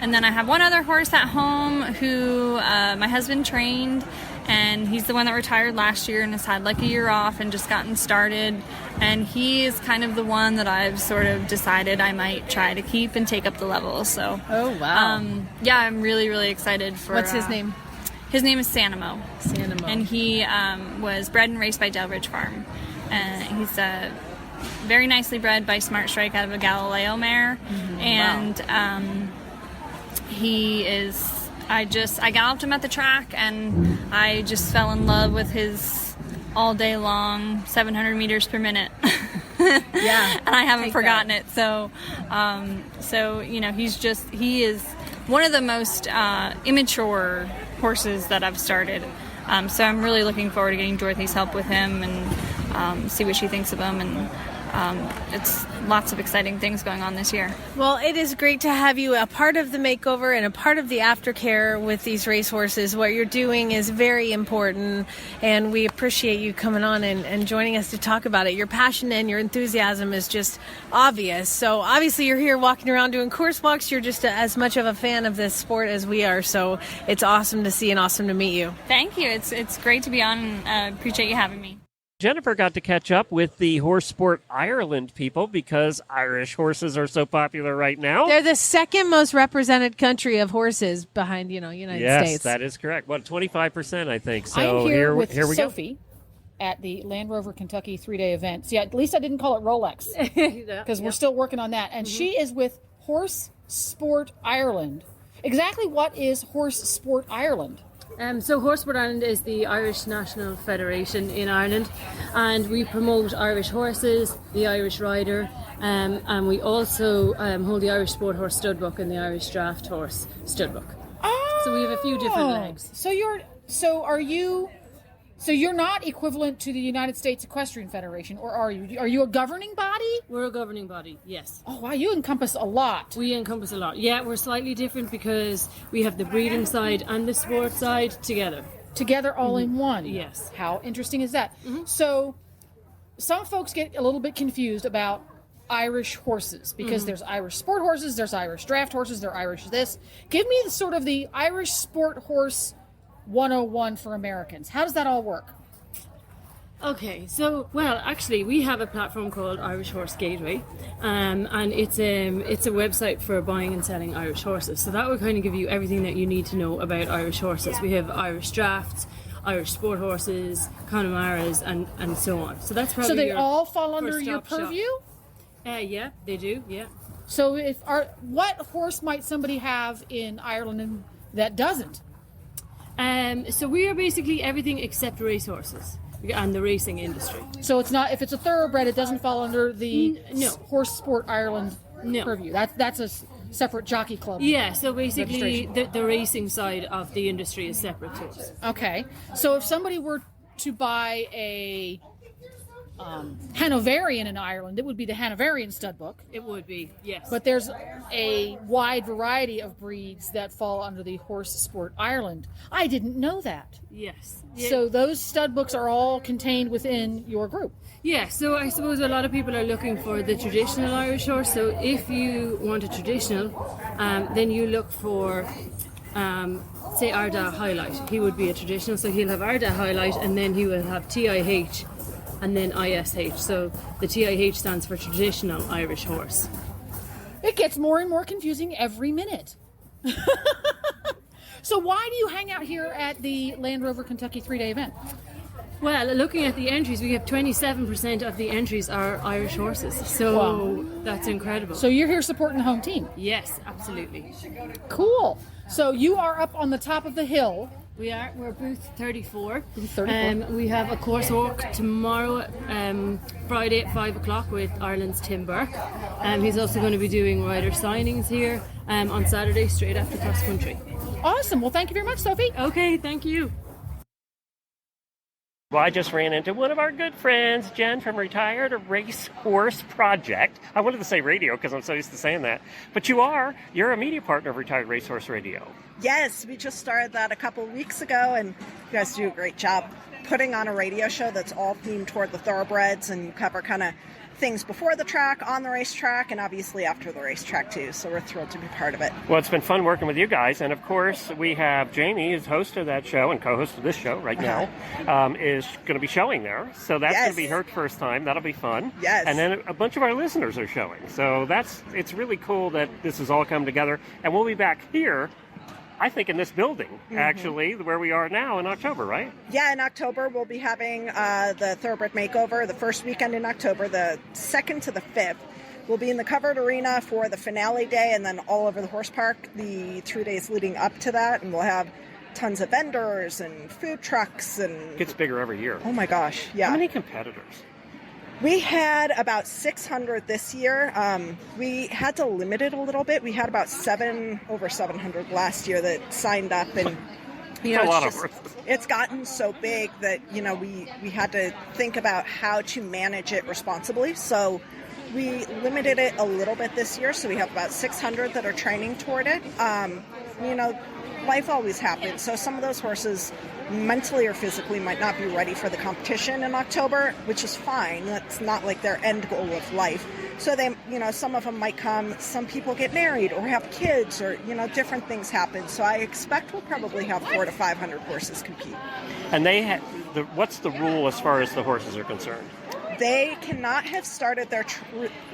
And then I have one other horse at home who my husband trained, and he's the one that retired last year and has had like a year off and just gotten started. And he is kind of the one that I've sort of decided I might try to keep and take up the level. So, oh wow, yeah, I'm really, really excited for. What's his name? His name is Sanamo. Sanamo. And he was bred and raced by Delridge Farm. He's very nicely bred by Smart Strike out of a Galileo mare, and he is. I galloped him at the track, and I just fell in love with his all day long 700 meters per minute. Yeah, and I haven't forgotten it. So he is one of the most immature horses that I've started. So I'm really looking forward to getting Dorothy's help with him and see what she thinks of him. And it's lots of exciting things going on this year. Well, it is great to have you a part of the makeover and a part of the aftercare with these racehorses. What you're doing is very important, and we appreciate you coming on and joining us to talk about it. Your passion and your enthusiasm is just obvious. So obviously you're here walking around doing course walks. You're just as much of a fan of this sport as we are. So it's awesome to see and awesome to meet you. Thank you. It's great to be on, and appreciate you having me. Jennifer got to catch up with the Horse Sport Ireland people because Irish horses are so popular right now. They're the second most represented country of horses behind, United States. Yes, that is correct. 25%, I think. So I'm here with we Sophie at the Land Rover Kentucky 3-day event. See, at least I didn't call it Rolex because we're still working on that. And she is with Horse Sport Ireland. Exactly what is Horse Sport Ireland? So Horse Sport Ireland is the Irish National Federation in Ireland, and we promote Irish horses, the Irish rider, and we also hold the Irish Sport Horse Stud Book and the Irish Draft Horse Stud Book. Oh, so we have a few different legs. So you're not equivalent to the United States Equestrian Federation, or are you? Are you a governing body? We're a governing body, yes. Oh, wow, you encompass a lot. We encompass a lot. Yeah, we're slightly different because we have the breeding side and the sport side together. Together all in one? Yes. How interesting is that? So some folks get a little bit confused about Irish horses because there's Irish sport horses, there's Irish draft horses, there's Irish this. Give me the Irish sport horse 101 for Americans. How does that all work? Okay, so, actually, we have a platform called Irish Horse Gateway, and it's a website for buying and selling Irish horses. So that will kind of give you everything that you need to know about Irish horses. We have Irish drafts, Irish sport horses, Connemara's, and so on. So that's probably so they all fall under your purview? Yeah, they do. Yeah. So what horse might somebody have in Ireland that doesn't? So we are basically everything except racehorses and the racing industry. So it's not, if it's a thoroughbred, it doesn't fall under the Horse Sport Ireland purview. That's a separate jockey club. Yeah, so basically the racing side of the industry is separate to us. Okay, so if somebody were to buy a Hanoverian in Ireland, it would be the Hanoverian stud book. It would be, yes. But there's a wide variety of breeds that fall under the Horse Sport Ireland. I didn't know that. Yes. So those stud books are all contained within your group. Yeah, so I suppose a lot of people are looking for the traditional Irish horse. So if you want a traditional, then you look for, say, Arda Highlight. He would be a traditional, so he'll have Arda Highlight, and then he will have TIH, and then ISH. So the TIH stands for Traditional Irish Horse. It gets more and more confusing every minute. So why do you hang out here at the Land Rover Kentucky 3-day event? Well, looking at the entries, we have 27% of the entries are Irish horses. So that's incredible. So you're here supporting the home team? Yes, absolutely. Cool. So you are up on the top of the hill. We are. We're booth 34. Booth 34. We have a course walk tomorrow, Friday at 5 o'clock with Ireland's Tim Burke. He's also going to be doing rider signings here on Saturday straight after cross country. Awesome. Well, thank you very much, Sophie. Okay, thank you. Well, I just ran into one of our good friends, Jen from Retired Racehorse Project. I wanted to say radio because I'm so used to saying that. But you're a media partner of Retired Racehorse Radio. Yes, we just started that a couple of weeks ago, and you guys do a great job putting on a radio show that's all themed toward the thoroughbreds, and you cover kind of things before the track, on the racetrack, and obviously after the racetrack too. So we're thrilled to be part of it. Well, it's been fun working with you guys, and of course we have Jamie, who's host of that show and co-host of this show right now, is going to be showing there. So that's going to be her first time. That'll be fun. Yes. And then a bunch of our listeners are showing. So it's really cool that this has all come together, and we'll be back here, I think, in this building, actually, where we are now in October, right? Yeah, in October we'll be having the Thoroughbred Makeover the first weekend in October, the 2nd to the 5th. We'll be in the covered arena for the finale day, and then all over the horse park the 3 days leading up to that, and we'll have tons of vendors and food trucks. And It gets bigger every year. Oh my gosh, yeah. How many competitors? We had about 600 this year. We had to limit it a little bit. We had about over 700 last year that signed up, and it's gotten so big that we had to think about how to manage it responsibly. So we limited it a little bit this year. So we have about 600 that are training toward it. Life always happens. So some of those horses mentally or physically might not be ready for the competition in October, which is fine. That's not like their end goal of life. So they, some of them might come, some people get married or have kids or, different things happen. So I expect we'll probably have 400 to 500 horses compete. And what's the rule as far as the horses are concerned? They cannot have started their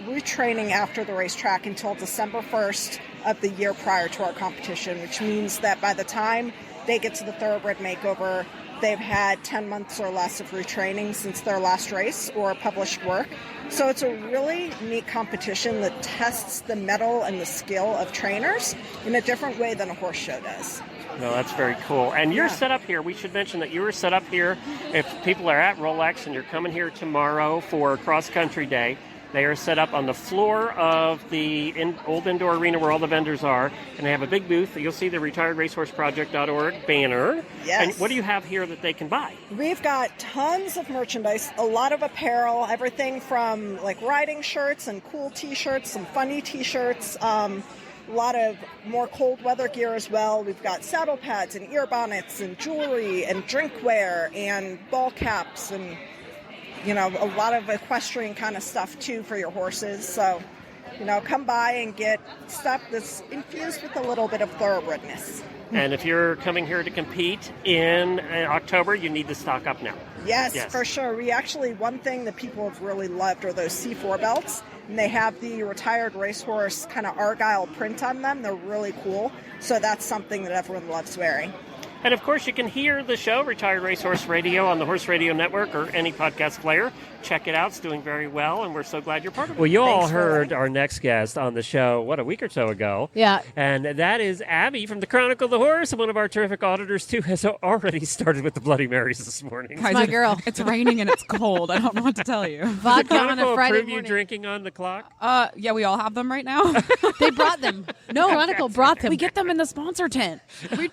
retraining after the racetrack until December 1st of the year prior to our competition, which means that by the time they get to the Thoroughbred Makeover, they've had 10 months or less of retraining since their last race or published work. So it's a really neat competition that tests the mettle and the skill of trainers in a different way than a horse show does. No, that's very cool. And you're set up here. We should mention that you were set up here. If people are at Rolex and you're coming here tomorrow for Cross Country Day, they are set up on the floor of the old indoor arena where all the vendors are, and they have a big booth. You'll see the retiredracehorseproject.org banner. Yes. And what do you have here that they can buy? We've got tons of merchandise, a lot of apparel, everything from like riding shirts and cool t-shirts, some funny t-shirts, a lot of more cold weather gear as well. We've got saddle pads and ear bonnets and jewelry and drinkware and ball caps and a lot of equestrian kind of stuff too for your horses. So, come by and get stuff that's infused with a little bit of thoroughbredness. And if you're coming here to compete in October, you need to stock up now. Yes, for sure. One thing that people have really loved are those C4 belts. And they have the Retired Racehorse kind of Argyle print on them. They're really cool. So that's something that everyone loves wearing. And, of course, you can hear the show, Retired Racehorse Radio, on the Horse Radio Network or any podcast player. Check it out. It's doing very well, and we're so glad you're part of it. Well, you all heard our next guest on the show, a week or so ago. Yeah. And that is Abby from the Chronicle of the Horse, and one of our terrific auditors, too, has already started with the Bloody Marys this morning. It's my girl. It's raining and it's cold. I don't know what to tell you. Vodka on a Friday morning. You drinking on the clock? Yeah, we all have them right now. They brought them. No, Chronicle brought them. We get them in the sponsor tent.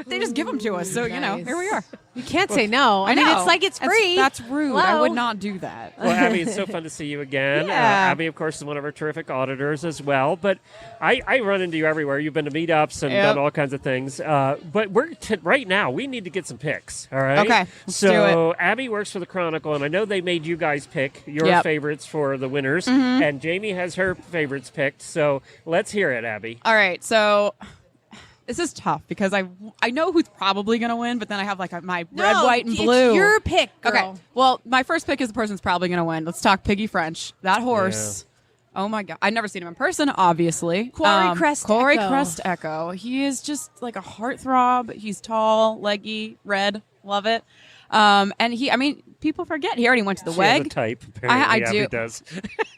They just give them to us. So, here we are. You can't say no. I mean, it's like it's free. That's rude. Hello? I would not do that. Well, Abby, it's so fun to see you again. Yeah. Abby, of course, is one of our terrific auditors as well. But I run into you everywhere. You've been to meetups and done all kinds of things. But right now, we need to get some picks, all right? Okay, let's do it. Abby works for the Chronicle, and I know they made you guys pick your favorites for the winners. Mm-hmm. And Jamie has her favorites picked. So let's hear it, Abby. All right, so this is tough because I know who's probably going to win, but then I have my red, white, and blue. It's your pick, girl. Okay. Well, my first pick is the person who's probably going to win. Let's talk Piggy French. That horse. Yeah. Oh my God. I've never seen him in person, obviously. Quarry Crest Echo. He is just like a heartthrob. He's tall, leggy, red. Love it. And people forget he already went to the WEG. The type, apparently. I Abby do. Does.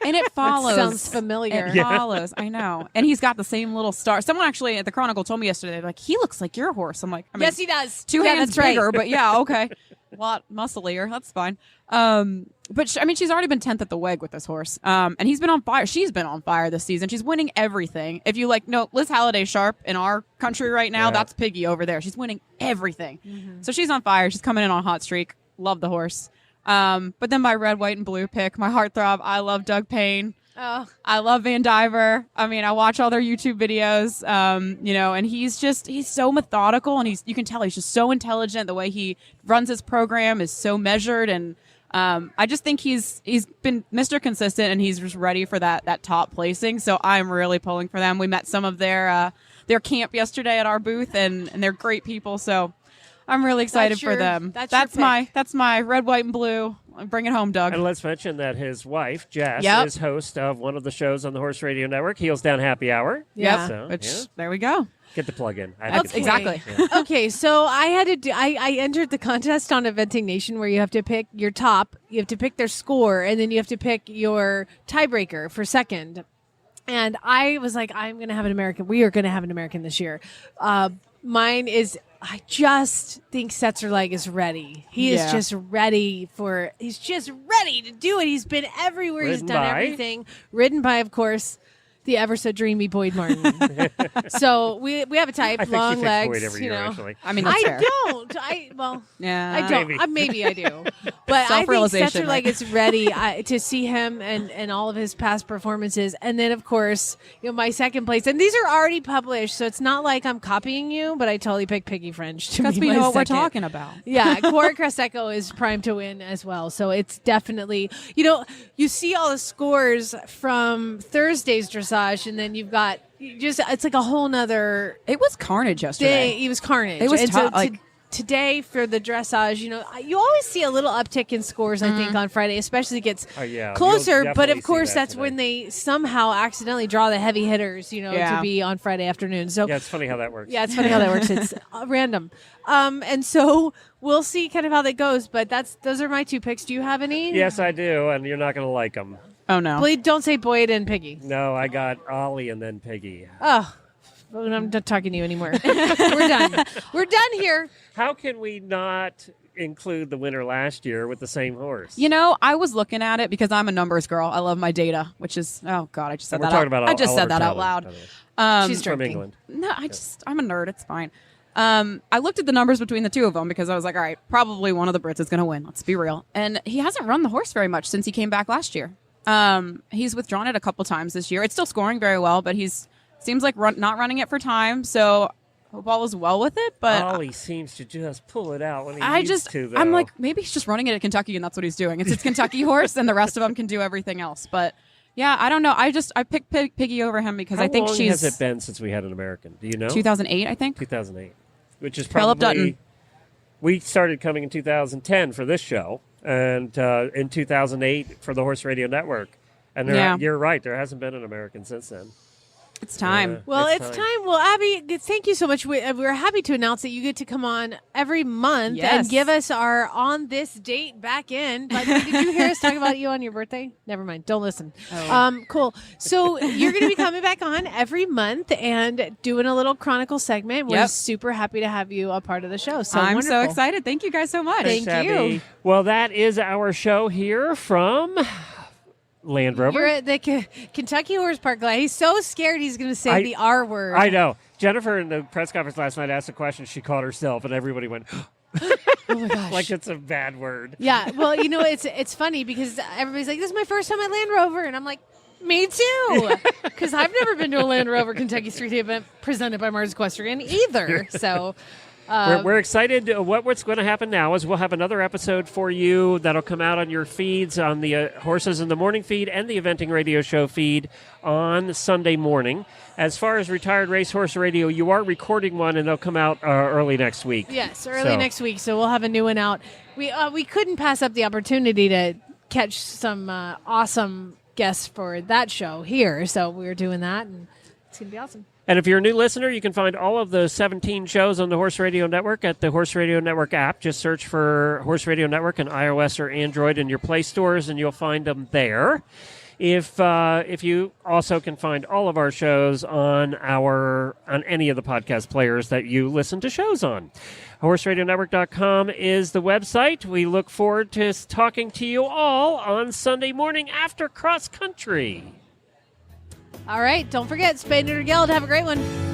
And it follows. Sounds familiar. It follows. I know. And he's got the same little star. Someone actually at the Chronicle told me yesterday, he looks like your horse. I'm like, yes, he does. Two hands that's bigger, right. but yeah, okay. lot musclier. That's fine. But she's already been 10th at the WEG with this horse. And he's been on fire. She's been on fire this season. She's winning everything. If you Liz Halliday Sharp in our country right now, that's Piggy over there. She's winning everything. Mm-hmm. So she's on fire. She's coming in on a hot streak. Love the horse. But then my red, white, and blue pick, my heartthrob. I love Doug Payne. Oh. I love Van Diver. I mean, I watch all their YouTube videos, and he's so methodical, and you can tell he's just so intelligent. The way he runs his program is so measured, and I just think he's been Mr. Consistent, and he's just ready for that top placing. So I'm really pulling for them. We met some of their camp yesterday at our booth, and they're great people. So I'm really excited for them. That's my red, white, and blue. Bring it home, Doug. And let's mention that his wife, Jess, is host of one of the shows on the Horse Radio Network, Heels Down Happy Hour. Yeah. So, there we go. Get the plug in. Exactly. Yeah. Okay, so I had to do. I entered the contest on Eventing Nation where you have to pick your top, you have to pick their score, and then you have to pick your tiebreaker for second. And I was like, I'm going to have an American. We are going to have an American this year. Mine is. I just think Setzerleg is ready. He is just ready he's just ready to do it. He's been everywhere. He's done everything. Ridden by, of course, the ever so dreamy Boyd Martin. So we have a type, long legs. Boyd every year, actually. I mean, that's fair. don't. I don't. Maybe I do. But I think Setzerleg is ready to see him and all of his past performances. And then, of course, my second place. And these are already published, so it's not like I'm copying you, but I totally picked Piggy French to because be we know what second. we're talking about. Yeah, Cora Cresseco is primed to win as well. So it's definitely, you see all the scores from Thursday's dressage, and then you've got it's like a whole nother. It was carnage yesterday. It was carnage. It was today for the dressage. You always see a little uptick in scores. I think on Friday, especially it gets closer. But of course, that's when they somehow accidentally draw the heavy hitters. To be on Friday afternoon. So it's funny how that works. Yeah, it's funny how that works. It's random. And so we'll see kind of how that goes. But those are my two picks. Do you have any? Yes, I do, and you're not going to like them. Oh, no. Please don't say Boyd and Piggy. No, I got Ollie and then Piggy. Oh, I'm not talking to you anymore. We're done. We're done here. How can we not include the winner last year with the same horse? I was looking at it because I'm a numbers girl. I love my data, which is, oh, God, I just said We're that talking out. about I just said that out talent, loud. She's from drinking. England. No, I'm a nerd. It's fine. I looked at the numbers between the two of them because I was like, all right, probably one of the Brits is going to win. Let's be real. And he hasn't run the horse very much since he came back last year. He's withdrawn it a couple times this year. It's still scoring very well, but seems like not running it for time. So hope all is well with it. But Ollie seems to just pull it out when he needs to. Though. I'm like, maybe he's just running it at Kentucky, and that's what he's doing. It's his Kentucky horse, and the rest of them can do everything else. But yeah, I don't know. I picked Piggy over him because I think How long has it been since we had an American? Do you know? 2008, I think. 2008, which is Philip probably. Dutton. We started coming in 2010 for this show, and in 2008 for the Horse Radio Network. And you're right. There hasn't been an American since then. It's time. Well, it's time. Well, Abby, thank you so much. We're happy to announce that you get to come on every month and give us our on this date back in. But did you hear us talk about you on your birthday? Never mind. Don't listen. Oh. Cool. So you're going to be coming back on every month and doing a little Chronicle segment. We're super happy to have you a part of the show. So I'm wonderful. so excited. Thank you guys so much. Thank you. Well, that is our show here from Land Rover. You're at the Kentucky Horse Park. He's so scared he's going to say the R word. I know. Jennifer in the press conference last night asked a question. She caught herself, and everybody went, oh my gosh. like it's a bad word. Yeah. Well, it's funny because everybody's like, this is my first time at Land Rover. And I'm like, me too. Because I've never been to a Land Rover Kentucky Street event presented by Mars Equestrian either. So... we're excited. What's going to happen now is we'll have another episode for you that'll come out on your feeds on the Horses in the Morning feed and the Eventing Radio Show feed on Sunday morning. As far as Retired Racehorse Radio, you are recording one, and they'll come out early next week. Yes, early next week. So we'll have a new one out. We couldn't pass up the opportunity to catch some awesome guests for that show here. So we're doing that, and it's going to be awesome. And if you're a new listener, you can find all of the 17 shows on the Horse Radio Network at the Horse Radio Network app. Just search for Horse Radio Network on iOS or Android in your Play stores, and you'll find them there. If you also can find all of our shows on any of the podcast players that you listen to shows on. HorseRadioNetwork.com is the website. We look forward to talking to you all on Sunday morning after cross country. All right, don't forget, spay, neuter, geld. Have a great one.